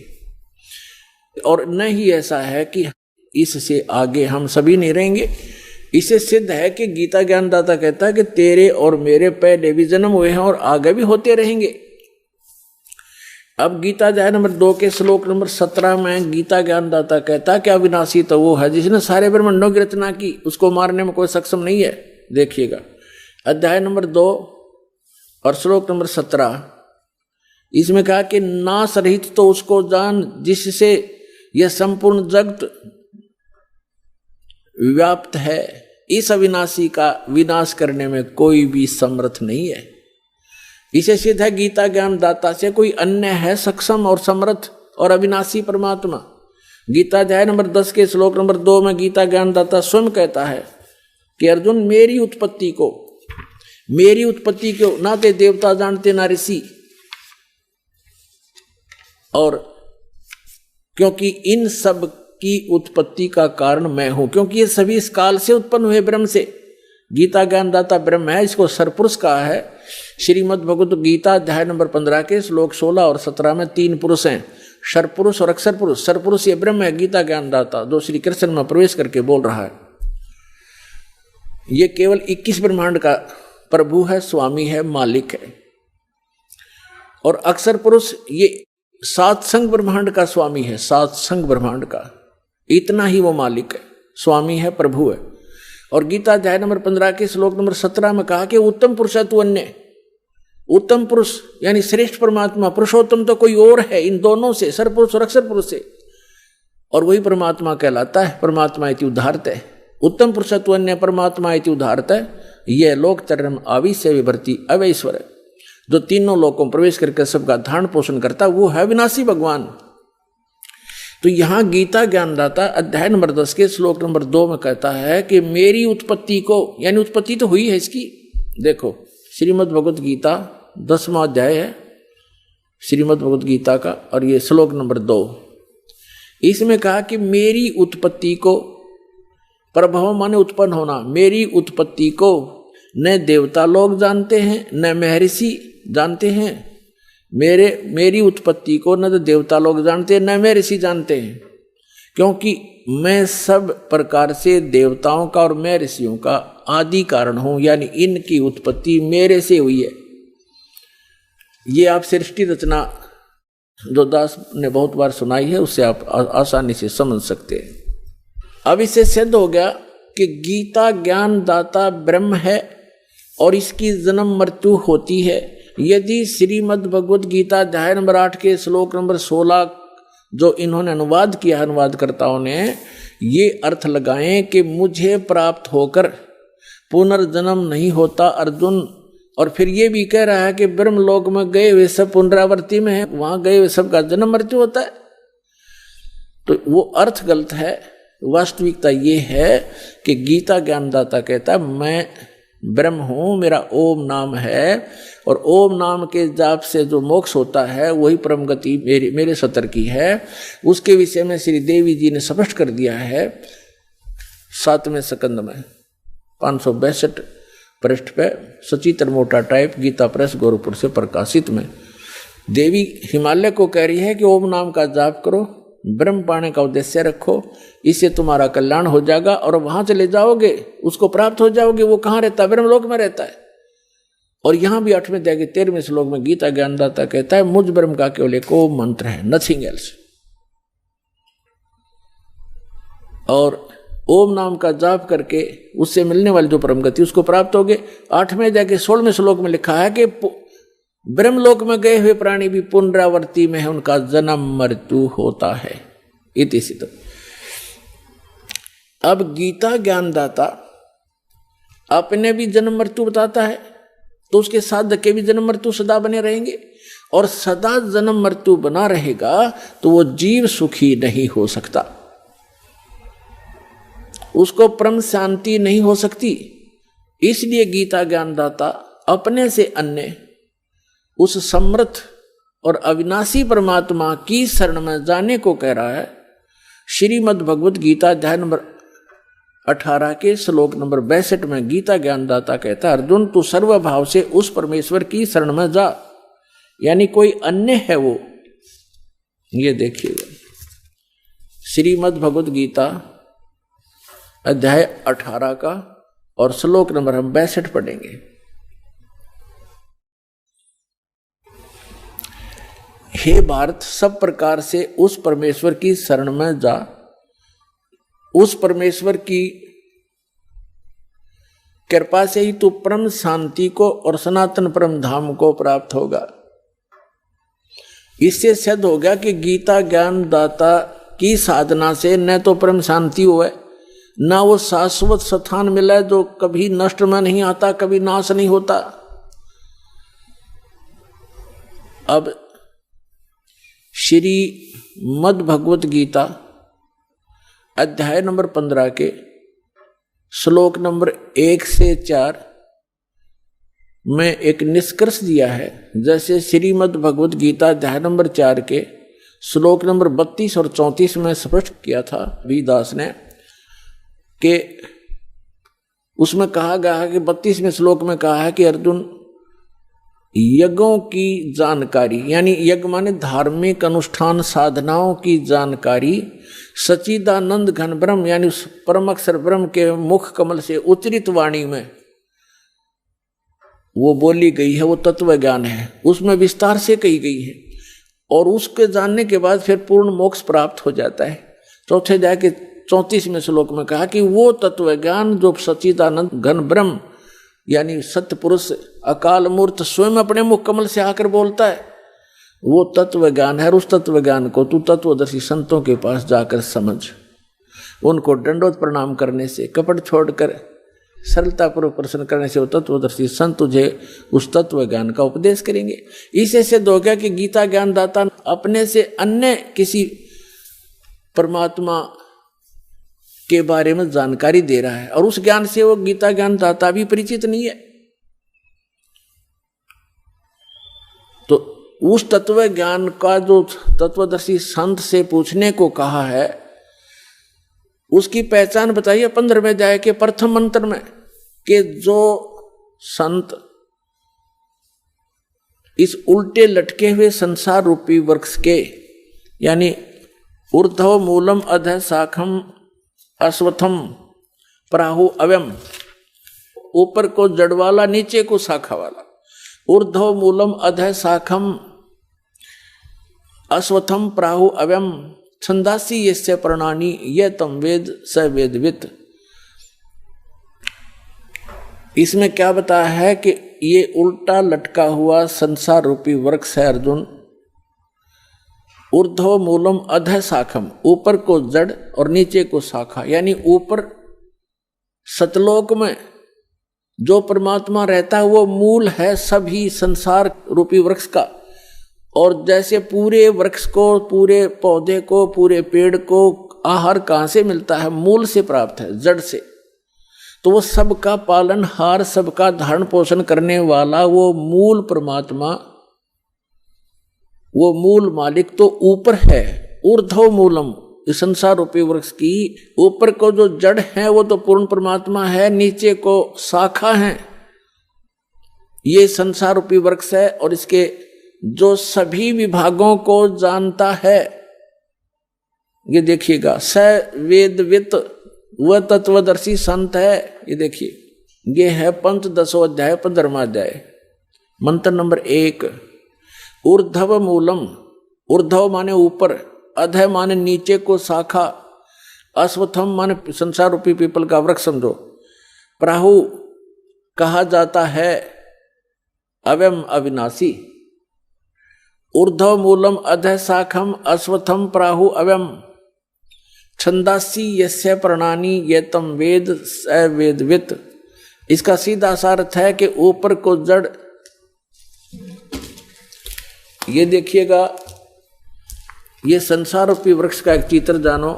और न ही ऐसा है कि इससे आगे हम सभी नहीं रहेंगे। इसे सिद्ध है कि गीता ज्ञानदाता कहता है कि तेरे और मेरे पहले भी जन्म हुए हैं और आगे भी होते रहेंगे। अब गीता अध्याय नंबर 2 के श्लोक नंबर 17 में गीता ज्ञानदाता कहता है कि अविनाशी तो वो है जिसने सारे ब्रह्मांडों की रचना की, उसको मारने में कोई सक्षम नहीं है। देखिएगा अध्याय नंबर 2 और श्लोक नंबर 17, इसमें कहा कि नाश रहित तो उसको जान जिससे यह संपूर्ण जगत व्याप्त है। इस अविनाशी का विनाश करने में कोई भी समर्थ नहीं है। इसे सिद्ध है गीता ज्ञानदाता से कोई अन्य है सक्षम और समर्थ और अविनाशी परमात्मा। गीता अध्याय नंबर 10 के श्लोक नंबर 2 में गीता ज्ञानदाता स्वयं कहता है कि अर्जुन मेरी उत्पत्ति को ना ते देवता जानते ना ऋषि, और क्योंकि इन सब की उत्पत्ति का कारण मैं हूं, क्योंकि ये सभी इस काल से उत्पन्न हुए ब्रह्म से। गीता ज्ञानदाता ब्रह्म है, इसको सरपुरुष कहा है। श्रीमद् भगवद गीता अध्याय नंबर 15 के श्लोक 16 और 17 में 3 पुरुष हैं, सरपुरुष और अक्षर पुरुष। सरपुरुष ये ब्रह्म है गीता ज्ञानदाता, जो श्री कृष्ण में प्रवेश करके बोल रहा है। ये केवल 21 ब्रह्मांड का प्रभु है, स्वामी है, मालिक है। और अक्षर पुरुष ये 7 संग ब्रह्मांड का स्वामी है, 7 संग ब्रह्मांड का, इतना ही वो मालिक है, स्वामी है, प्रभु है। और गीता अध्याय नंबर 15 के श्लोक नंबर 17 में कहा कि उत्तम पुरुष है तू अन्य। उत्तम पुरुष यानी श्रेष्ठ परमात्मा, पुरुषोत्तम तो कोई और है इन दोनों से, सरपुरुष और अक्षर पुरुष से, और वही परमात्मा कहलाता है। परमात्मा इति उदाहरत है, उत्तम पुरुष तु अन्य परमात्मा इति उदाहरत है। यह लोक तरम आविश्य विभर्ति अवैश्वर है, जो तीनों लोकों में प्रवेश करके सबका धारण पोषण करता, वो है विनाशी भगवान। तो यहां गीता ज्ञानदाता अध्याय नंबर 10 के श्लोक नंबर 2 में कहता है कि मेरी उत्पत्ति को, यानी उत्पत्ति तो हुई है इसकी। देखो श्रीमद् भगवद गीता 10वां अध्याय है श्रीमद् भगवद गीता का, और ये श्लोक नंबर 2, इसमें कहा कि मेरी उत्पत्ति को, प्रभव माने उत्पन्न होना, मेरी उत्पत्ति को न देवता लोग जानते हैं न महर्षि जानते हैं। मेरी उत्पत्ति को न तो देवता लोग जानते हैं न महर्षि जानते हैं, क्योंकि मैं सब प्रकार से देवताओं का और महर्षियों का आदि कारण हूं, यानी इनकी उत्पत्ति मेरे से हुई है। ये आप सृष्टि रचना जो दास ने बहुत बार सुनाई है, उससे आप आसानी से समझ सकते हैं। अब इससे सिद्ध हो गया कि गीता ज्ञानदाता ब्रह्म है और इसकी जन्म मृत्यु होती है। यदि श्रीमद् भगवद गीता अध्याय नंबर 8 के श्लोक नंबर 16 जो इन्होंने अनुवाद किया, अनुवादकर्ताओं ने ये अर्थ लगाए कि मुझे प्राप्त होकर पुनर्जन्म नहीं होता अर्जुन, और फिर ये भी कह रहा है कि ब्रह्मलोक में गए हुए सब पुनरावृत्ति में है, वहां गए हुए सबका जन्म मृत्यु होता है, तो वो अर्थ गलत है। वास्तविकता ये है कि गीता ज्ञानदाता कहता है मैं ब्रह्म हूं, मेरा ओम नाम है, और ओम नाम के जाप से जो मोक्ष होता है वही परम गति मेरे सतर की है। उसके विषय में श्री देवी जी ने स्पष्ट कर दिया है 7वें स्कंद में 562 पृष्ठ पे, सचित्र मोटा टाइप, गीता प्रेस गोरखपुर से प्रकाशित में। देवी हिमालय को कह रही है कि ओम नाम का जाप करो, ब्रह्म पाने का उद्देश्य रखो, इससे तुम्हारा कल्याण हो जाएगा और वहां चले जाओगे, उसको प्राप्त हो जाओगे। वो कहाँ रहता है? ब्रह्मलोक में रहता है। और यहां भी 8वें अध्याय के 13वें श्लोक में गीता ज्ञानदाता कहता है मुझ ब्रह्म का केवल एक ओम मंत्र है, नथिंग एल्स। और ओम नाम का जाप करके उससे मिलने वाली जो परम गति उसको प्राप्त होगे। 8वें अध्याय के 16वें श्लोक में लिखा है कि ब्रह्मलोक में गए हुए प्राणी भी पुनरावृत्ति में है, उनका जन्म मृत्यु होता है। इति सिद्ध। अब गीता ज्ञानदाता अपने भी जन्म मृत्यु बताता है, तो उसके साधक के भी जन्म मृत्यु सदा बने रहेंगे, और सदा जन्म मृत्यु बना रहेगा तो वो जीव सुखी नहीं हो सकता, उसको परम शांति नहीं हो सकती। इसलिए गीता ज्ञानदाता अपने से अन्य उस समर्थ और अविनाशी परमात्मा की शरण में जाने को कह रहा है। श्रीमद् भगवत गीता अध्याय नंबर 18 के श्लोक नंबर 62 में गीता ज्ञानदाता कहता है, अर्जुन तू सर्वभाव से उस परमेश्वर की शरण में जा, यानी कोई अन्य है वो। ये देखिएगा श्रीमद् भगवत गीता अध्याय 18 का और श्लोक नंबर हम 62 पढ़ेंगे। हे भारत, सब प्रकार से उस परमेश्वर की शरण में जा, उस परमेश्वर की कृपा से ही तू परम शांति को और सनातन परम धाम को प्राप्त होगा। इससे सिद्ध हो गया कि गीता ज्ञान दाता की साधना से न तो परम शांति हुए, ना वो शाश्वत स्थान मिला जो कभी नष्ट में नहीं आता, कभी नाश नहीं होता। अब श्री मद् भगवत गीता अध्याय नंबर 15 के श्लोक नंबर 1 से 4 में एक निष्कर्ष दिया है। जैसे श्रीमद् भगवत गीता अध्याय नंबर 4 के श्लोक नंबर 32 और 34 में स्पष्ट किया था वीदास ने कि उसमें कहा गया है कि 32वें श्लोक में कहा है कि अर्जुन, यज्ञों की जानकारी, यानी यज्ञ माने धार्मिक अनुष्ठान साधनाओं की जानकारी सच्चिदानंद घन ब्रह्म यानी उस परम अक्षर ब्रह्म के मुख कमल से उच्चरित वाणी में वो बोली गई है, वो तत्व ज्ञान है, उसमें विस्तार से कही गई है, और उसके जानने के बाद फिर पूर्ण मोक्ष प्राप्त हो जाता है। चौथे अध्याय के 34वें श्लोक में कहा कि वो तत्व ज्ञान जो सच्चिदानंद घन ब्रह्म यानी सत्य पुरुष अकाल मूर्त स्वयं अपने मुख कमल से आकर बोलता है, वो तत्व ज्ञान है। और उस तत्व ज्ञान को तू तत्वदर्शी संतों के पास जाकर समझ, उनको दंडोत प्रणाम करने से, कपट छोड़कर सरलतापूर्वक प्रश्न करने से वो तत्वदर्शी संत तुझे उस तत्व ज्ञान का उपदेश करेंगे। इसे सिद्ध हो गया कि गीता ज्ञानदाता अपने से अन्य किसी परमात्मा के बारे में जानकारी दे रहा है, और उस ज्ञान से वो गीता ज्ञानदाता भी परिचित नहीं है। तो उस तत्व ज्ञान का जो तत्वदर्शी संत से पूछने को कहा है, उसकी पहचान बताइए 15वें अध्याय के प्रथम मंत्र में, कि जो संत इस उल्टे लटके हुए संसार रूपी वृक्ष के यानी ऊर्ध्व मूलम अधः शाखम अश्वत्थम प्राहु अव्यम, ऊपर को जड़ वाला नीचे को शाखा वाला, ऊर्ध्व मूलम अधः शाखम अश्वत्थम प्राहु अव्यम छंदासी यस्य प्रणानी ये तम वेद स वेदवित। इसमें क्या बताया है कि ये उल्टा लटका हुआ संसार रूपी वृक्ष है अर्जुन, ऊर्ध्व मूलम अधः शाखम, ऊपर को जड़ और नीचे को शाखा, यानी ऊपर सतलोक में जो परमात्मा रहता है वो मूल है सभी संसार रूपी वृक्ष का। और जैसे पूरे वृक्ष को, पूरे पौधे को, पूरे पेड़ को आहार कहाँ से मिलता है? मूल से प्राप्त है, जड़ से। तो वो सबका पालनहार, सबका धारण पोषण करने वाला वो मूल परमात्मा, वो मूल मालिक तो ऊपर है। ऊर्ध्व मूलम, इस संसार रूपी वृक्ष की ऊपर को जो जड़ है वो तो पूर्ण परमात्मा है, नीचे को शाखा है, ये संसार रूपी वृक्ष है। और इसके जो सभी विभागों को जानता है, ये देखिएगा, स वेदवित, वह तत्वदर्शी संत है। ये देखिए, ये है पंचदशो अध्याय 15वां अध्याय, मंत्र नंबर 1। ऊर्ध्व मूलम, ऊर्ध्व माने ऊपर, अधः माने नीचे को शाखा, अश्वत्थम माने संसार रूपी पीपल का वृक्ष समझो, प्राहु कहा जाता है अव्यम अविनाशी, ऊर्ध्व मूलम अधः शाखम अश्वत्थम प्राहु अव्यम छंदासी यस्य प्रणानी ये तम वेद स वेदवित। इसका सीधा सा अर्थ है कि ऊपर को जड़, ये देखिएगा, ये संसार रूपी वृक्ष का एक चित्र जानो।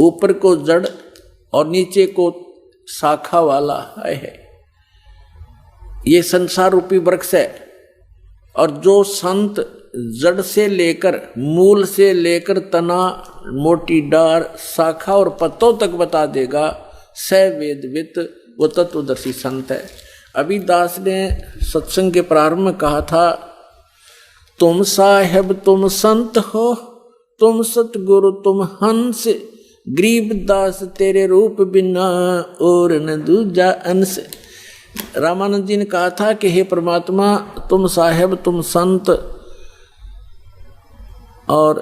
ऊपर को जड़ और नीचे को शाखा वाला है, ये संसार रूपी वृक्ष है। और जो संत जड़ से लेकर, मूल से लेकर तना, मोटी डार, शाखा और पत्तों तक बता देगा, स वेदवित, वो तत्वदर्शी संत है। अभी दास ने सत्संग के प्रारंभ में कहा था, तुम साहेब तुम संत हो, तुम सतगुरु तुम हंस, गरीब दास तेरे रूप बिना और न दूजा अंश। रामानंद जी ने कहा था कि हे परमात्मा, तुम साहेब तुम संत और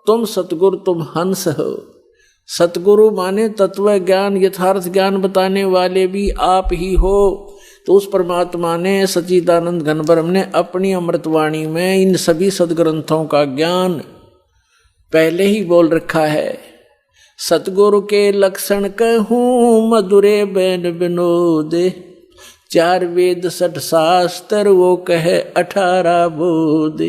तुम सतगुरु तुम हंस हो। सतगुरु माने तत्व ज्ञान, यथार्थ ज्ञान बताने वाले भी आप ही हो। तो उस परमात्मा ने, सच्चिदानंद घन ब्रह्म ने अपनी अमृतवाणी में इन सभी सदग्रंथों का ज्ञान पहले ही बोल रखा है। सतगुरु के लक्षण कहूँ मधुरे बैन विनोद, 4 वेद 60 शास्त्र वो कहे 18 बोध।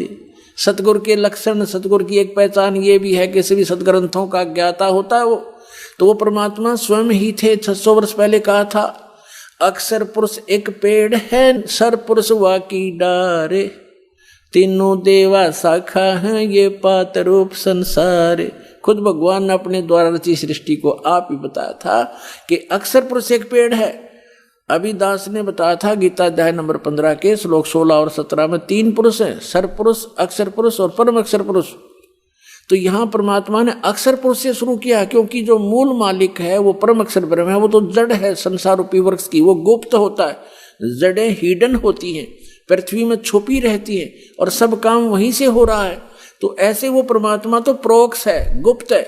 सतगुरु के लक्षण, सतगुरु की एक पहचान ये भी है कि सभी सदग्रंथों का ज्ञाता होता है वो। तो वो परमात्मा स्वयं ही थे। 600 वर्ष पहले कहा था, अक्षर पुरुष एक पेड़ है, सर पुरुष वाकी डारे, तीनों देवा शाखा हैं ये पात रूप संसार। खुद भगवान ने अपने द्वारा रची सृष्टि को आप ही बताया था कि अक्षर पुरुष एक पेड़ है। अभी दास ने बताया था गीता अध्याय नंबर 15 के श्लोक 16 और 17 में 3 पुरुष हैं, सर पुरुष, अक्षर पुरुष और परम अक्षर पुरुष। तो यहाँ परमात्मा ने अक्षर पुरुष से शुरू किया, क्योंकि जो मूल मालिक है वो परम अक्षर ब्रह्म है। वो तो जड़ है संसार रूपी वृक्ष की, वो गुप्त होता है। जड़ें हिडन होती हैं, पृथ्वी में छुपी रहती है और सब काम वहीं से हो रहा है। तो ऐसे वो परमात्मा तो प्रोक्ष है, गुप्त है।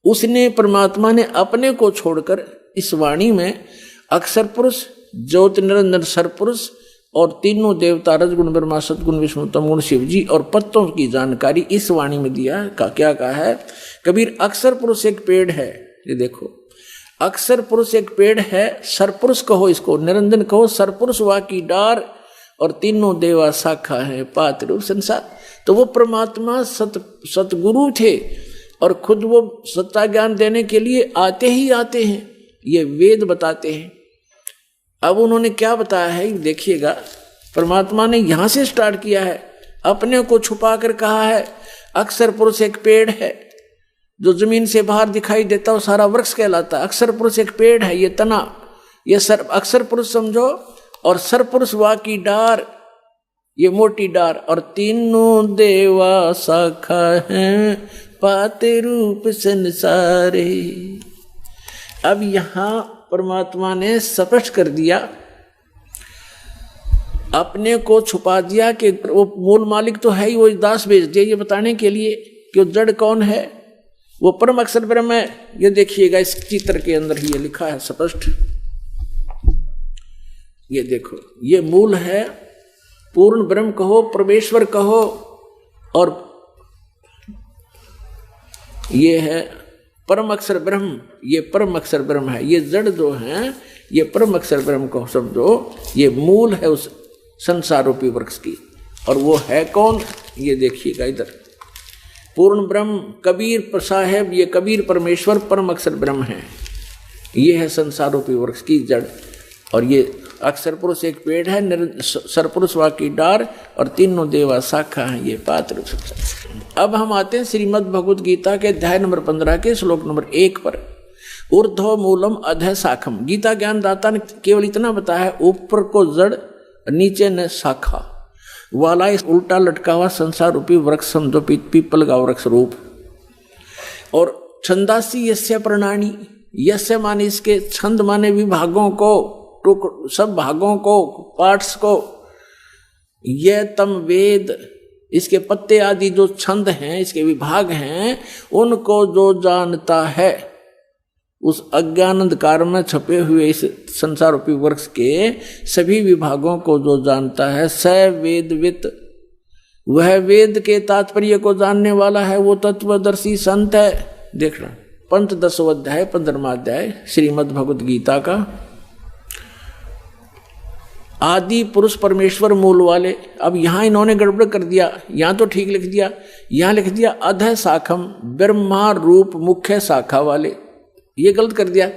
उसने, परमात्मा ने अपने को छोड़कर इस वाणी में अक्षर पुरुष, ज्योत निरंजन सर पुरुष और तीनों देवता रजगुण ब्रह्मा सतगुण विष्णु तमगुण शिव जी और पत्तों की जानकारी इस वाणी में दिया। क्या कहा है कबीर? अक्षर पुरुष एक पेड़ है। ये देखो, अक्षर पुरुष एक पेड़ है, सरपुरुष कहो इसको, निरंजन कहो, सरपुरुष वा की डार और तीनों देवा शाखा है पात रूप संसार। तो वो परमात्मा सतगुरु थे और खुद वो सत्ता ज्ञान देने के लिए आते ही आते हैं, ये वेद बताते हैं। अब उन्होंने क्या बताया है देखिएगा, परमात्मा ने यहां से स्टार्ट किया है, अपने को छुपा कर कहा है अक्षर पुरुष एक पेड़ है, जो जमीन से बाहर दिखाई देता है सारा वृक्ष कहलाता है। अक्षर पुरुष एक पेड़ है, ये तना, ये सर अक्षर पुरुष समझो, और सर पुरुष वा की डार, ये मोटी डार, और तीनों देवा शाखा हैं पाते रूप संसारे। अब यहां परमात्मा ने स्पष्ट कर दिया, अपने को छुपा दिया कि वो मूल मालिक तो है ही, वो दास भेज दिया ये बताने के लिए कि वो जड़ कौन है, वो परम अक्षर ब्रह्म है। ये देखिएगा इस चित्र के अंदर ही ये लिखा है स्पष्ट, ये देखो, ये मूल है, पूर्ण ब्रह्म कहो, परमेश्वर कहो, और ये है परम अक्षर ब्रह्म, ये परम अक्षर ब्रह्म है। ये जड़ जो है ये परम अक्षर ब्रह्म को समझो, ये मूल है उस संसार रूपी वृक्ष की। और वो है कौन? ये देखिएगा इधर, पूर्ण ब्रह्म कबीर साहेब, ये कबीर परमेश्वर परम अक्षर ब्रह्म है। ये है संसार रूपी वृक्ष की जड़, और ये अक्षर पुरुष एक पेड़ है, सरपुरुष वा की डार और तीनों देवा शाखा है ये पात्र। अब हम आते हैं श्रीमद् भगवद गीता के अध्याय नंबर 15 के श्लोक नंबर 1 पर। ऊर्ध्व मूलम अधः शाखम। गीता ज्ञान दाता ने केवल इतना बताया है, ऊपर को जड़ नीचे न शाखा वाला इस उल्टा लटका हुआ संसार रूपी वृक्ष समझो, पीपल का वृक्ष रूप। और छंदासी यस्य प्रणानी, यस्य माने इसके, छंद माने विभागों को, सब भागों को, पार्ट्स को, यह तम वेद, इसके पत्ते आदि जो छंद हैं, इसके विभाग हैं, उनको जो जानता है, उस अज्ञान अंधकार में छपे हुए इस संसार रूपी वृक्ष के सभी विभागों को जो जानता है, स वेदवित, वह वेद के तात्पर्य को जानने वाला है, वो तत्वदर्शी संत है। देखना पंचदशों अध्याय 15वां अध्याय श्रीमद् भगवद गीता का। आदि पुरुष परमेश्वर मूल वाले। अब यहां इन्होंने गड़बड़ कर दिया, यहां तो ठीक लिख दिया, यहां लिख दिया अधः शाखम, ब्रह्मा रूप मुख्य शाखा वाले, ये गलत कर दिया।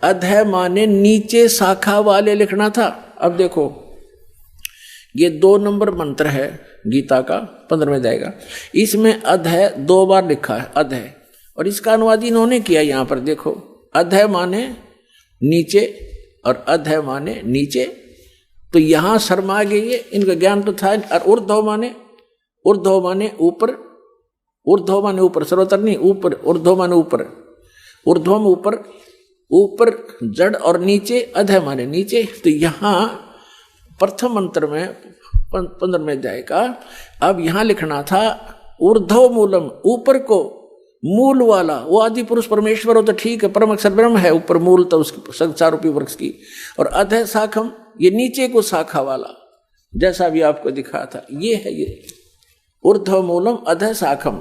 अधः माने नीचे शाखा वाले लिखना था। अब देखो ये 2 नंबर मंत्र है गीता का 15वें अध्याय का, इसमें अधः 2 बार लिखा है अधः, और इसका अनुवाद इन्होंने किया यहां पर। देखो अधः माने नीचे और अधः माने नीचे, तो यहां शर्मा गए ये, इनका ज्ञान तो था। और ऊर्ध्व माने ऊपर, ऊर्ध्व माने ऊपर, सर्वतर नहीं ऊपर, ऊर्ध्व माने ऊपर, ऊर्ध्वम ऊपर, ऊपर जड़ और नीचे अधः माने नीचे। तो यहां प्रथम मंत्र में 15वें अध्याय का अब यहां लिखना था ऊर्ध्व मूलम, ऊपर को मूल वाला, वो आदि पुरुष परमेश्वर हो तो ठीक है, परम अक्षर ब्रह्म है, ऊपर मूल तो उसकी संसार रूपी वृक्ष की। और अधः शाखम, ये नीचे को शाखा वाला, जैसा भी आपको दिखा था, ये है ये ऊर्ध्व मूलम अधः शाखम।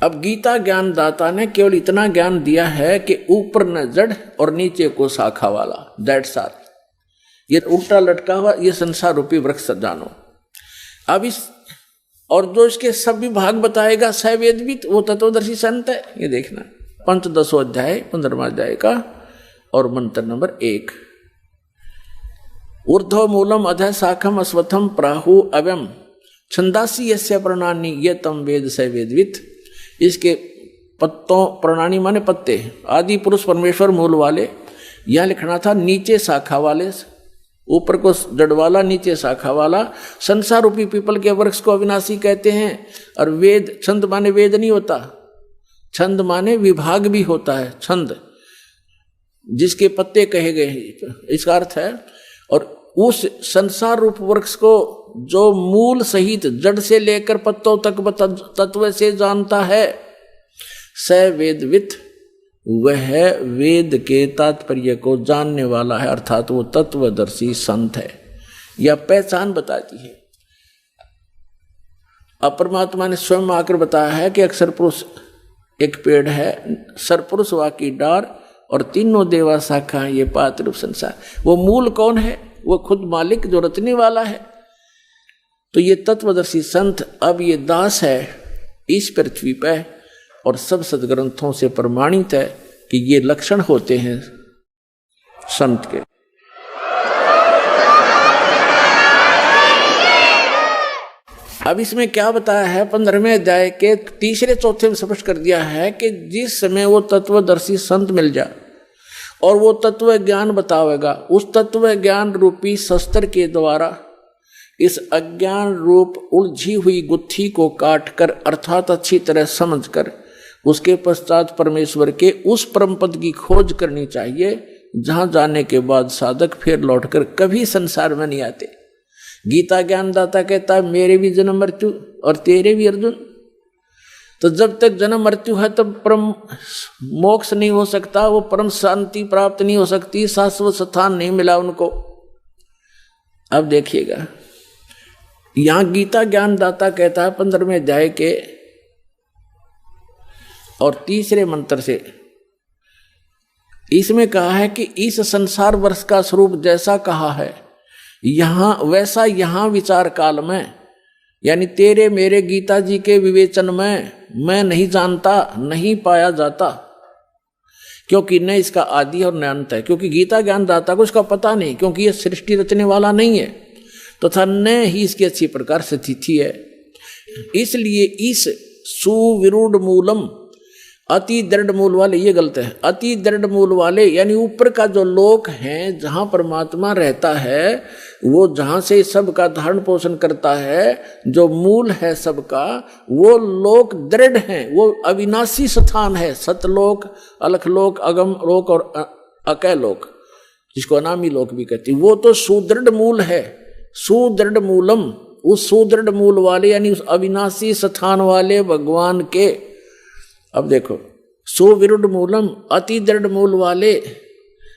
अब गीता ज्ञान दाता ने केवल इतना ज्ञान दिया है कि ऊपर न जड़ और नीचे को शाखा वाला, दैट्स ऑल। ये उल्टा लटका हुआ ये संसार रूपी वृक्ष जानो। अब इस और जो इसके सब विभाग बताएगा सवेदवित, वो तत्वदर्शी संत है। ये देखना पंचदशों अध्याय 15वां अध्याय का और मंत्र नंबर 1। ऊर्ध्व मूलम अधः शाखम अश्वत्थम प्राहु अव्यम छंदासी यस्य प्रणानी ये तम वेद सवेदवित। इसके पत्तों, प्रणानी माने पत्ते, आदि पुरुष परमेश्वर मूल वाले, यह लिखना था नीचे शाखा वाले, ऊपर को जड़ वाला नीचे शाखा वाला। संसार रूपी पीपल के वृक्ष को अविनाशी कहते हैं। और वेद, छंद माने वेद नहीं होता, छंद माने विभाग भी होता है, छंद जिसके पत्ते कहे गए, इसका अर्थ है। और उस संसार रूप वृक्ष को जो मूल सहित जड़ से लेकर पत्तों तक तत्व से जानता है, स वेदवित, वह वेद के तात्पर्य को जानने वाला है, अर्थात वो तत्वदर्शी संत है। यह पहचान बताती है। अब परमात्मा ने स्वयं आकर बताया है कि अक्षर पुरुष एक पेड़ है, सरपुरुष वाकी डार और तीनों देवा शाखा, ये पात रूप संसार। वो मूल कौन है? वो खुद मालिक जो रचने वाला है। तो ये तत्वदर्शी संत अब ये दास है इस पृथ्वी पर, और सब सदग्रंथों से प्रमाणित है कि ये लक्षण होते हैं संत के। अब इसमें क्या बताया है 15वें अध्याय के 3-4 में स्पष्ट कर दिया है कि जिस समय वो तत्वदर्शी संत मिल जाए और वो तत्व ज्ञान बतावेगा, उस तत्व ज्ञान रूपी शस्त्र के द्वारा इस अज्ञान रूप उलझी हुई गुत्थी को काटकर, अर्थात अच्छी तरह समझकर, उसके पश्चात परमेश्वर के उस परम पद की खोज करनी चाहिए, जहां जाने के बाद साधक फिर लौटकर कभी संसार में नहीं आते। गीता ज्ञानदाता कहता है मेरे भी जन्म मृत्यु और तेरे भी अर्जुन। तो जब तक जन्म मृत्यु है तब परम मोक्ष नहीं हो सकता, वो परम शांति प्राप्त नहीं हो सकती, शाश्वत स्थान नहीं मिला उनको। अब देखिएगा यहां गीता ज्ञानदाता कहता है 15वें अध्याय के और 3 मंत्र से, इसमें कहा है कि इस संसार वर्ष का स्वरूप जैसा कहा है यहां वैसा यहां विचार काल में, यानी तेरे मेरे गीता जी के विवेचन में मैं नहीं जानता, नहीं पाया जाता, क्योंकि न इसका आदि और न अंत है। क्योंकि गीता ज्ञानदाता को इसका पता नहीं, क्योंकि यह सृष्टि रचने वाला नहीं है, तथा न ही इसकी अच्छी प्रकार से तिथि है। इसलिए इस सुविरूढ़ मूलम, अति दृढ़ मूल वाले, ये गलत है, अति दृढ़ मूल वाले यानी ऊपर का जो लोक है, जहां परमात्मा रहता है, वो जहां से सबका धारण पोषण करता है, जो मूल है सबका, वो लोक दृढ़ है, वो अविनाशी स्थान है। सतलोक, अलखलोक, अगम लोक और अकय लोक, जिसको अनामी लोक भी कहती, वो तो सुदृढ़ मूल है। सुदृढ़ मूलम, उस सुदृढ़ मूल वाले यानी उस अविनाशी स्थान वाले भगवान के अब देखो, सो विरुद्ध मूलम, अति दृढ़ मूल वाले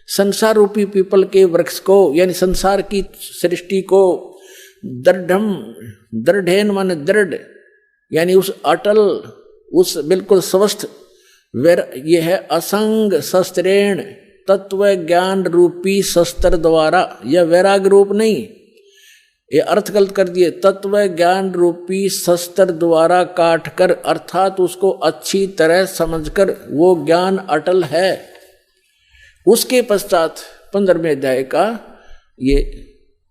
संसार रूपी पीपल के वृक्ष को, यानी संसार की सृष्टि को, दृढ़म, दृढ़ेन माने दृढ़, यानी उस अटल, उस बिल्कुल स्वस्थ, ये है असंग शस्त्रेण, तत्व ज्ञान रूपी शस्त्र द्वारा, यह वैराग रूप नहीं, ये अर्थ गलत कर दिए, तत्व ज्ञान रूपी शस्त्र द्वारा काट कर, अर्थात उसको अच्छी तरह समझकर वो ज्ञान अटल है। उसके पश्चात 15वें अध्याय का ये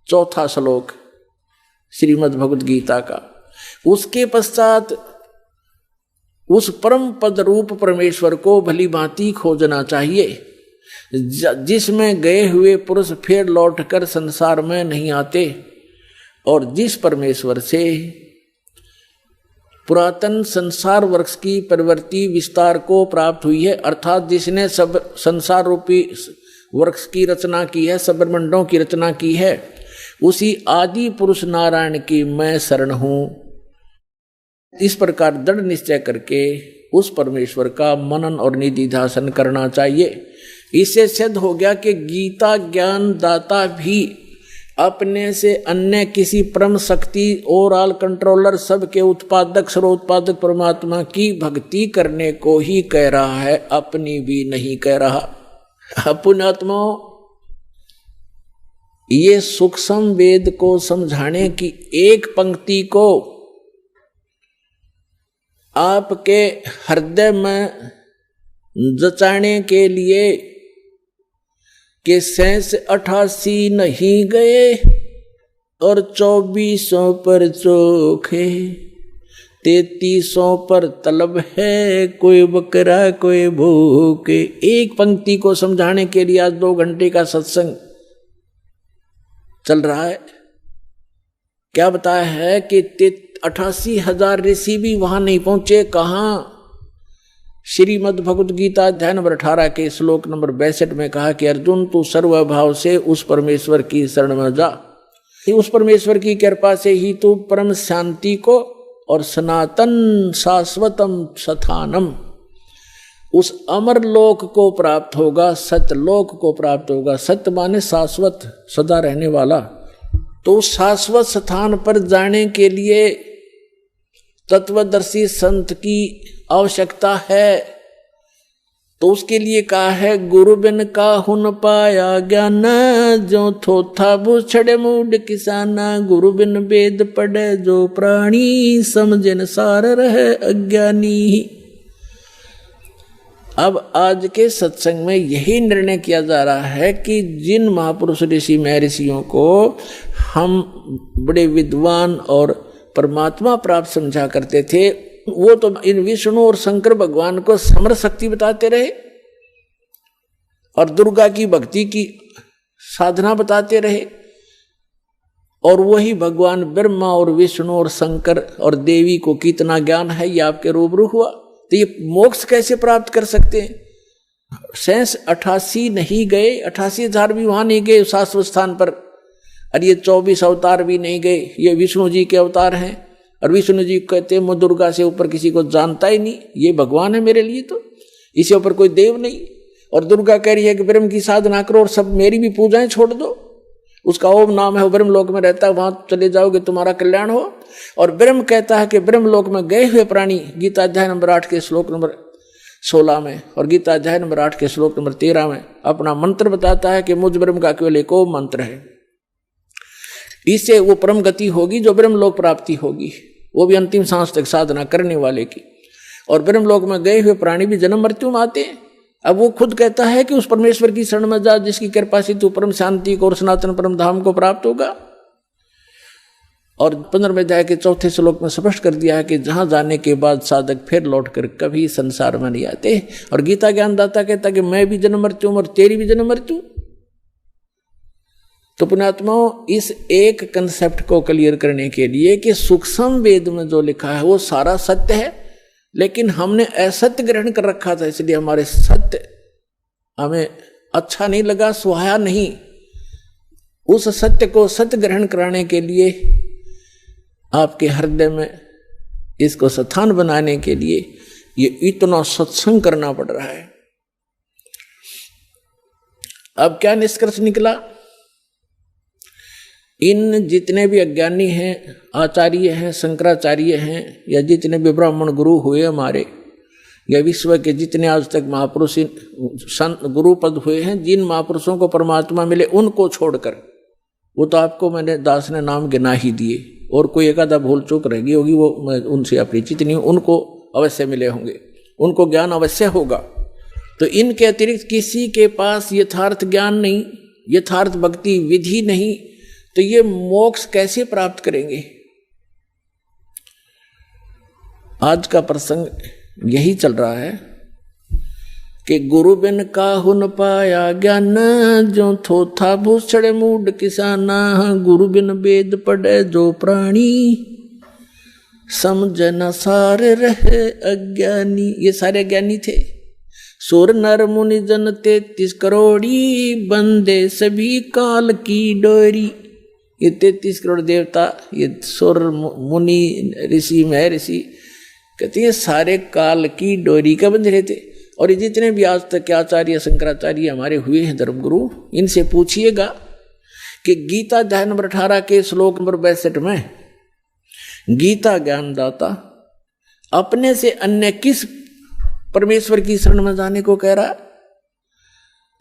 4था श्लोक श्रीमद् भगवद गीता का, उसके पश्चात उस परम पद रूप परमेश्वर को भली भांति खोजना चाहिए, जिसमें गए हुए पुरुष फिर लौटकर संसार में नहीं आते, और जिस परमेश्वर से पुरातन संसार वृक्ष की प्रवृत्ति विस्तार को प्राप्त हुई है, अर्थात जिसने सब संसार रूपी वृक्ष की रचना की है, सब ब्रह्मांडों की रचना की है, उसी आदि पुरुष नारायण की मैं शरण हूं। इस प्रकार दृढ़ निश्चय करके उस परमेश्वर का मनन और निधिध्यासन करना चाहिए। इससे सिद्ध हो गया कि गीता ज्ञान दाता भी अपने से अन्य किसी परम शक्ति और ऑल कंट्रोलर, सबके उत्पादक सर्वोत्पादक परमात्मा की भक्ति करने को ही कह रहा है, अपनी भी नहीं कह रहा। पुण्यात्मा, ये सूक्ष्म वेद को समझाने की एक पंक्ति को आपके हृदय में जचाने के लिए कि 88 नहीं गए और 2400 पर चोखे, 3300 पर तलब है, कोई बकरा कोई भूखे। एक पंक्ति को समझाने के लिए आज 2 घंटे का सत्संग चल रहा है। क्या बताया है कि 88,000 ऋषि भी वहां नहीं पहुंचे। कहां? श्रीमद् भगवद गीता अध्याय नंबर 18 के श्लोक नंबर 62 में कहा कि अर्जुन, तू सर्वभाव से उस परमेश्वर की शरण में जा, उस परमेश्वर की कृपा से ही तू परम शांति को और सनातन शाश्वतम स्थानम, उस अमर लोक को प्राप्त होगा, सत्यलोक को प्राप्त होगा। सत्य माने शाश्वत, सदा रहने वाला। तो शाश्वत स्थान पर जाने के लिए तत्वदर्शी संत की आवश्यकता है। तो उसके लिए कहा है, गुरु बिन काहू न पाया ज्ञान, जो थोथा बुछड़े मूड किसाना, गुरु बिन वेद पढ़े जो प्राणी, समझन सार रहे अज्ञानी। अब आज के सत्संग में यही निर्णय किया जा रहा है कि जिन महापुरुष ऋषि महर्षियों को हम बड़े विद्वान और परमात्मा प्राप्त समझा करते थे, वो तो इन विष्णु और शंकर भगवान को समर शक्ति बताते रहे और दुर्गा की भक्ति की साधना बताते रहे, और वही भगवान ब्रह्मा और विष्णु और शंकर और देवी को कितना ज्ञान है ये आपके रूबरू हुआ। तो ये मोक्ष कैसे प्राप्त कर सकते हैं? 88 नहीं गए, 88,000 भी वहां नहीं गए शाश्वत स्थान पर, और ये 24 अवतार भी नहीं गए। ये विष्णु जी के अवतार हैं, और विष्णु जी कहते हैं मैं दुर्गा से ऊपर किसी को जानता ही नहीं, ये भगवान है मेरे लिए, तो इससे ऊपर कोई देव नहीं। और दुर्गा कह रही है कि ब्रह्म की साधना करो और सब मेरी भी पूजाएं छोड़ दो, उसका ओम नाम है, वो ब्रह्म लोक में रहता है, वहां चले जाओगे तुम्हारा कल्याण हो। और ब्रह्म कहता है कि ब्रह्म लोक में गए हुए प्राणी, गीता अध्याय नंबर 8 के श्लोक नंबर 16 में और गीता अध्याय नंबर 8 के श्लोक नंबर 13 में अपना मंत्र बताता है कि मुझ ब्रह्म का केवल एक ओम मंत्र है, इससे वो परम गति होगी जो ब्रह्म लोक प्राप्ति होगी, वो भी अंतिम सांस तक साधना करने वाले की। और ब्रह्म लोक में गए हुए प्राणी भी जन्म मृत्यु में आते हैं। अब वो खुद कहता है कि उस परमेश्वर की शरण में जा, जिसकी कृपा से तू परम शांति को और सनातन परम धाम को प्राप्त होगा। और 15वें अध्याय के 4थे श्लोक में स्पष्ट कर दिया है कि जहां जाने के बाद साधक फिर लौटकर कभी संसार में नहीं आते। और गीता ज्ञानदाता कहता है कि मैं भी जन्म मृत्यु हूं और तेरी भी जन्म मृत्यु। तो पुण्यात्माओं, इस एक कंसेप्ट को क्लियर करने के लिए कि सूक्ष्म वेद में जो लिखा है वो सारा सत्य है, लेकिन हमने असत्य ग्रहण कर रखा था, इसलिए हमारे सत्य हमें अच्छा नहीं लगा, सुहाया नहीं। उस सत्य को सत्य ग्रहण कराने के लिए आपके हृदय में इसको स्थान बनाने के लिए ये इतना सत्संग करना पड़ रहा है। अब क्या निष्कर्ष निकला? इन जितने भी अज्ञानी हैं, आचार्य हैं, शंकराचार्य हैं, या जितने भी ब्राह्मण गुरु हुए हमारे, या विश्व के जितने आज तक महापुरुष संत गुरु पद हुए हैं, जिन महापुरुषों को परमात्मा मिले उनको छोड़कर, वो तो आपको मैंने दास ने नाम गिना ही दिए, और कोई एक आधा भूल चूक रहेगी होगी, वो मैं उनसे अपरिचित नहीं हूँ, उनको अवश्य मिले होंगे, उनको ज्ञान अवश्य होगा। तो इनके अतिरिक्त किसी के पास यथार्थ ज्ञान नहीं, यथार्थ भक्ति विधि नहीं, तो ये मोक्ष कैसे प्राप्त करेंगे? आज का प्रसंग यही चल रहा है कि गुरु बिन काहु न पाया ज्ञान, जो थोथा भूषण मूड किसाना, गुरु बिन वेद पढ़े जो प्राणी, समझ न सारे रहे अज्ञानी। ये सारे ज्ञानी थे। सुर नर मुनि जन 33 करोड़ी, बंदे सभी काल की डोरी। ये 33 करोड़ देवता, ये सुर मुनि ऋषि महर्षि, कहते हैं सारे काल की डोरी का बंधे रहते। और ये जितने भी आज तक के आचार्य शंकराचार्य हमारे हुए हैं धर्मगुरु, इनसे पूछिएगा कि गीता अध्याय नंबर 18 के श्लोक नंबर 62 में गीता ज्ञानदाता अपने से अन्य किस परमेश्वर की शरण में जाने को कह रहा?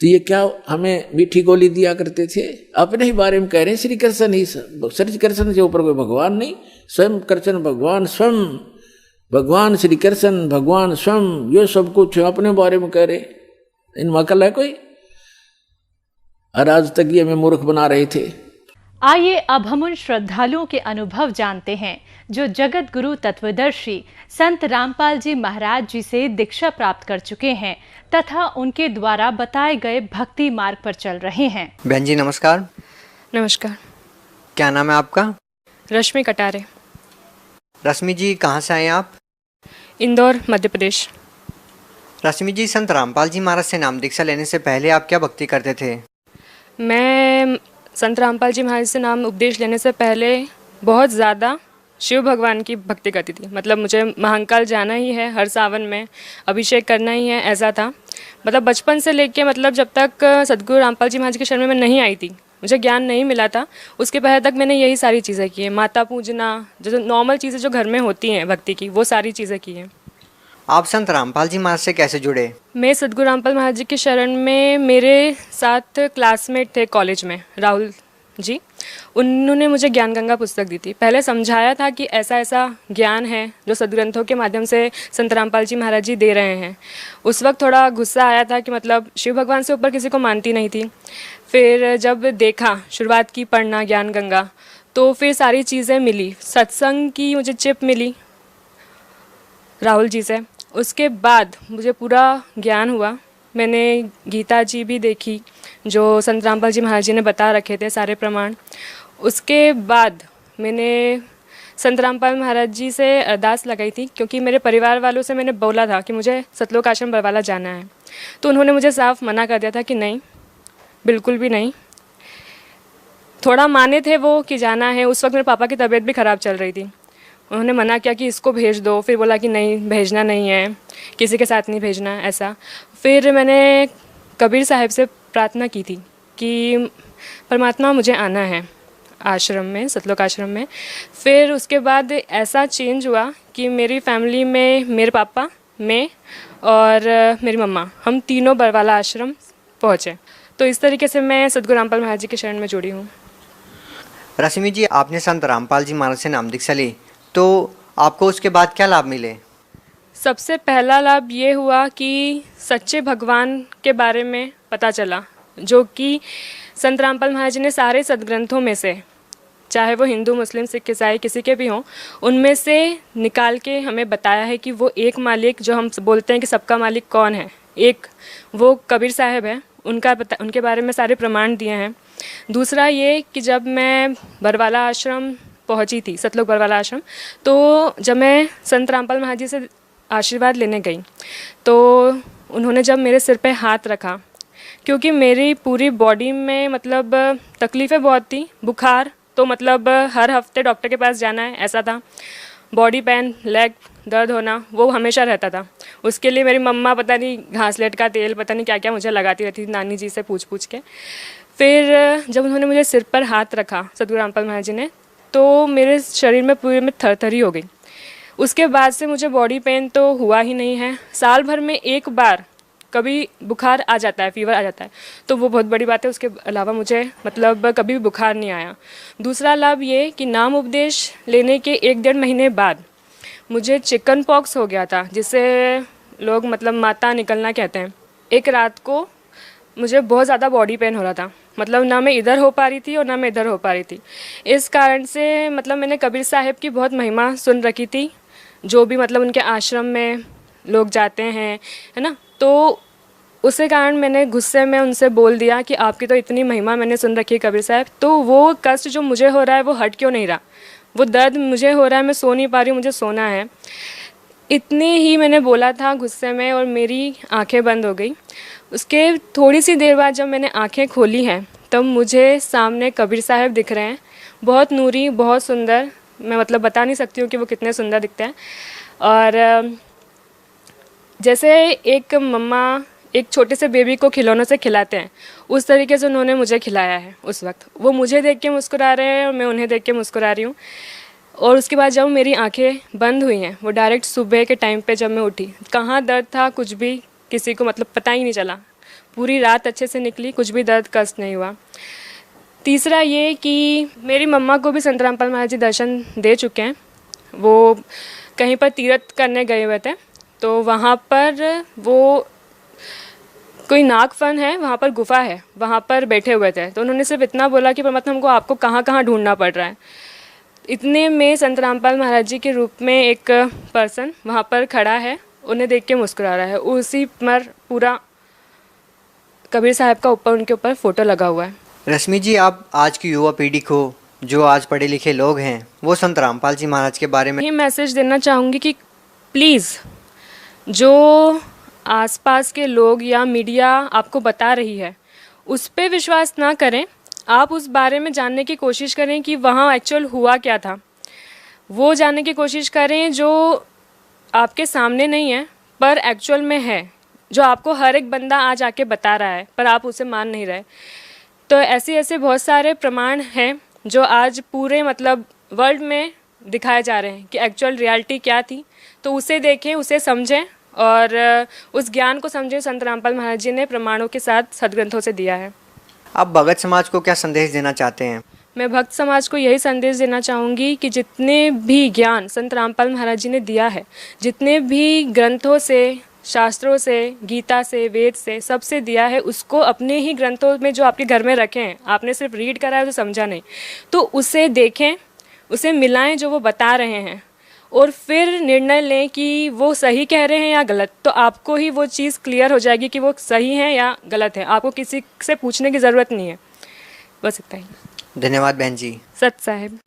तो ये क्या हमें मीठी गोली दिया करते थे? अपने ही बारे में कह रहे हैं श्री कृष्ण ही, श्री कृष्ण से ऊपर कोई भगवान नहीं, स्वयं कृष्ण भगवान, स्वयं भगवान श्री कृष्ण भगवान स्वयं, ये सब कुछ अपने बारे में कह रहे। इनमें अकल है कोई? और आज तक ये हमें मूर्ख बना रहे थे। आइए अब हम उन श्रद्धालुओं के अनुभव जानते हैं जो जगत गुरु तत्वदर्शी संत रामपाल जी महाराज जी से दीक्षा प्राप्त कर चुके हैं तथा उनके द्वारा बताए गए भक्ति मार्ग पर चल रहे हैं। बहन जी नमस्कार। नमस्कार। क्या नाम है आपका? रश्मि कटारे। रश्मि जी कहाँ से आए आप? इंदौर मध्य प्रदेश। रश्मि जी, संत रामपाल जी महाराज से नाम दीक्षा लेने से पहले आप क्या भक्ति करते थे? मैं संत रामपाल जी महाराज से नाम उपदेश लेने से पहले बहुत ज़्यादा शिव भगवान की भक्ति करती थी। मतलब मुझे महाकाल जाना ही है, हर सावन में अभिषेक करना ही है, ऐसा था। मतलब बचपन से लेके मतलब जब तक सदगुरु रामपाल जी महाराज के शरण में नहीं आई थी, मुझे ज्ञान नहीं मिला था, उसके पहले तक मैंने यही सारी चीज़ें की हैं। माता पूजना, जो नॉर्मल चीज़ें जो घर में होती हैं भक्ति की, वो सारी चीज़ें की हैं। आप संत रामपाल जी महाराज से कैसे जुड़े? मैं सदगुरु रामपाल महाराज जी के शरण में, मेरे साथ क्लासमेट थे कॉलेज में, राहुल जी, उन्होंने मुझे ज्ञान गंगा पुस्तक दी थी। पहले समझाया था कि ऐसा ऐसा ज्ञान है जो सदग्रंथों के माध्यम से संत रामपाल जी महाराज जी दे रहे हैं। उस वक्त थोड़ा गुस्सा आया था कि मतलब शिव भगवान से ऊपर किसी को मानती नहीं थी। फिर जब देखा, शुरुआत की पढ़ना ज्ञान गंगा, तो फिर सारी चीज़ें मिली। सत्संग की मुझे चिप मिली राहुल जी से। उसके बाद मुझे पूरा ज्ञान हुआ। मैंने गीता जी भी देखी जो संत रामपाल जी महाराज जी ने बता रखे थे, सारे प्रमाण। उसके बाद मैंने संत रामपाल महाराज जी से अरदास लगाई थी, क्योंकि मेरे परिवार वालों से मैंने बोला था कि मुझे सतलोक आश्रम बरवाला जाना है। तो उन्होंने मुझे साफ मना कर दिया था कि नहीं, बिल्कुल भी नहीं। थोड़ा माने थे वो कि जाना है। उस वक्त मेरे पापा की तबीयत भी ख़राब चल रही थी। उन्होंने मना किया कि इसको भेज दो, फिर बोला कि नहीं भेजना नहीं है, किसी के साथ नहीं भेजना, ऐसा। फिर मैंने कबीर साहब से प्रार्थना की थी कि परमात्मा मुझे आना है आश्रम में, सतलोक आश्रम में। फिर उसके बाद ऐसा चेंज हुआ कि मेरी फैमिली में मेरे पापा, मैं और मेरी मम्मा, हम तीनों बरवाला आश्रम पहुँचे। तो इस तरीके से मैं सदगुरु रामपाल महाराज जी के शरण में जुड़ी हूँ। रश्मि जी, आपने संत रामपाल जी महाराज से नाम दीक्षा ली, तो आपको उसके बाद क्या लाभ मिले? सबसे पहला लाभ ये हुआ कि सच्चे भगवान के बारे में पता चला, जो कि संत रामपाल महाराज जी ने सारे सदग्रंथों में से, चाहे वो हिंदू मुस्लिम सिख ईसाई किसी के भी हों, उनमें से निकाल के हमें बताया है कि वो एक मालिक, जो हम बोलते हैं कि सबका मालिक कौन है, एक वो कबीर साहब है। उनके बारे में सारे प्रमाण दिए हैं। दूसरा ये कि जब मैं बरवाला आश्रम पहुंची थी, सतलोक बरवाला आश्रम, तो जब मैं संत रामपाल महाराज जी से आशीर्वाद लेने गई, तो उन्होंने जब मेरे सिर पे हाथ रखा, क्योंकि मेरी पूरी बॉडी में मतलब तकलीफ़ें बहुत थी, बुखार, तो मतलब हर हफ्ते डॉक्टर के पास जाना है, ऐसा था। बॉडी पेन, लेग दर्द होना वो हमेशा रहता था। उसके लिए मेरी मम्मा पता नहीं घासलेट का तेल पता नहीं क्या क्या मुझे लगाती रहती थी नानी जी से पूछ पूछ के। फिर जब उन्होंने मुझे सिर पर हाथ रखा सतगुरु रामपाल महाराज जी ने, तो मेरे शरीर में पूरे में थरथरी हो गई। उसके बाद से मुझे बॉडी पेन तो हुआ ही नहीं है। साल भर में एक बार कभी बुखार आ जाता है, फीवर आ जाता है, तो वो बहुत बड़ी बात है। उसके अलावा मुझे मतलब कभी भी बुखार नहीं आया। दूसरा लाभ ये कि नाम उपदेश लेने के 1-1.5 महीने बाद मुझे चिकन पॉक्स हो गया था, जिसे लोग मतलब माता निकलना कहते हैं। एक रात को मुझे बहुत ज़्यादा बॉडी पेन हो रहा था, मतलब ना मैं इधर हो पा रही थी और ना मैं इधर हो पा रही थी। इस कारण से मतलब मैंने कबीर साहब की बहुत महिमा सुन रखी थी, जो भी मतलब उनके आश्रम में लोग जाते हैं, है ना, तो उसी कारण मैंने गुस्से में उनसे बोल दिया कि आपकी तो इतनी महिमा मैंने सुन रखी है कबीर साहब, तो वो कष्ट जो मुझे हो रहा है वो हट क्यों नहीं रहा, वो दर्द मुझे हो रहा है, मैं सो नहीं पा रही हूँ, मुझे सोना है। इतने ही मैंने बोला था गुस्से में और मेरी आंखें बंद हो गई। उसके थोड़ी सी देर बाद जब मैंने आंखें खोली हैं तब मुझे सामने कबीर साहब दिख रहे हैं, बहुत नूरी, बहुत सुंदर। मैं मतलब बता नहीं सकती हूँ कि वो कितने सुंदर दिखते हैं। और जैसे एक मम्मा एक छोटे से बेबी को खिलौनों से खिलाते हैं, उस तरीके से उन्होंने मुझे खिलाया है उस वक्त। वो मुझे देख के मुस्कुरा रहे हैं और मैं उन्हें देख के मुस्कुरा रही हूँ। और उसके बाद जब मेरी आंखें बंद हुई हैं, वो डायरेक्ट सुबह के टाइम पे जब मैं उठी, कहाँ दर्द था कुछ भी किसी को मतलब पता ही नहीं चला। पूरी रात अच्छे से निकली, कुछ भी दर्द कष्ट नहीं हुआ। तीसरा ये कि मेरी मम्मा को भी संत रामपाल महाराज जी दर्शन दे चुके हैं। वो कहीं पर तीर्थ करने गए हुए थे, तो वहाँ पर वो कोई नागफन है, वहाँ पर गुफा है, वहाँ पर बैठे हुए थे। तो उन्होंने सिर्फ इतना बोला कि परमात्मा हमको आपको कहाँ कहाँ ढूंढना पड़ रहा है। इतने में संत रामपाल महाराज जी के रूप में एक पर्सन वहाँ पर खड़ा है, उन्हें देख के मुस्कुरा रहा है। उसी पर पूरा कबीर साहब का ऊपर उनके ऊपर फ़ोटो लगा हुआ है। रश्मि जी, आप आज की युवा पीढ़ी को, जो आज पढ़े लिखे लोग हैं, वो संत रामपाल जी महाराज के बारे में ये मैसेज देना चाहूँगी कि प्लीज़ जो आसपास के लोग या मीडिया आपको बता रही है उस पर विश्वास ना करें। आप उस बारे में जानने की कोशिश करें कि वहाँ एक्चुअल हुआ क्या था, वो जानने की कोशिश करें जो आपके सामने नहीं है पर एक्चुअल में है, जो आपको हर एक बंदा आज आके बता रहा है पर आप उसे मान नहीं रहे। तो ऐसे बहुत सारे प्रमाण हैं जो आज पूरे मतलब वर्ल्ड में दिखाए जा रहे हैं कि एक्चुअल रियलिटी क्या थी। तो उसे देखें, उसे समझें और उस ज्ञान को समझें। संत रामपाल महाराज जी ने प्रमाणों के साथ सदग्रंथों से दिया है। आप भगत समाज को क्या संदेश देना चाहते हैं? मैं भक्त समाज को यही संदेश देना चाहूँगी कि जितने भी ज्ञान संत रामपाल महाराज जी ने दिया है, जितने भी ग्रंथों से, शास्त्रों से, गीता से, वेद से, सबसे दिया है, उसको अपने ही ग्रंथों में जो आपके घर में रखे हैं, आपने सिर्फ रीड करा है तो समझा नहीं, तो उसे देखें, उसे मिलाएं जो वो बता रहे हैं और फिर निर्णय लें कि वो सही कह रहे हैं या गलत। तो आपको ही वो चीज़ क्लियर हो जाएगी कि वो सही है या गलत है। आपको किसी से पूछने की ज़रूरत नहीं है। बस इतना ही। धन्यवाद बहन जी। सत साहिब।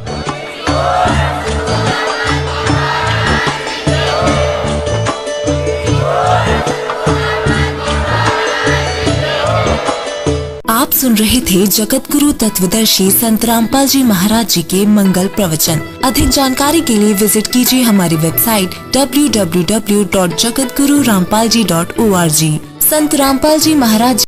आप सुन रहे थे जगत गुरु तत्वदर्शी संत रामपाल जी महाराज जी के मंगल प्रवचन। अधिक जानकारी के लिए विजिट कीजिए हमारी वेबसाइट www.jagatgururampalji.org। संत रामपाल जी महाराज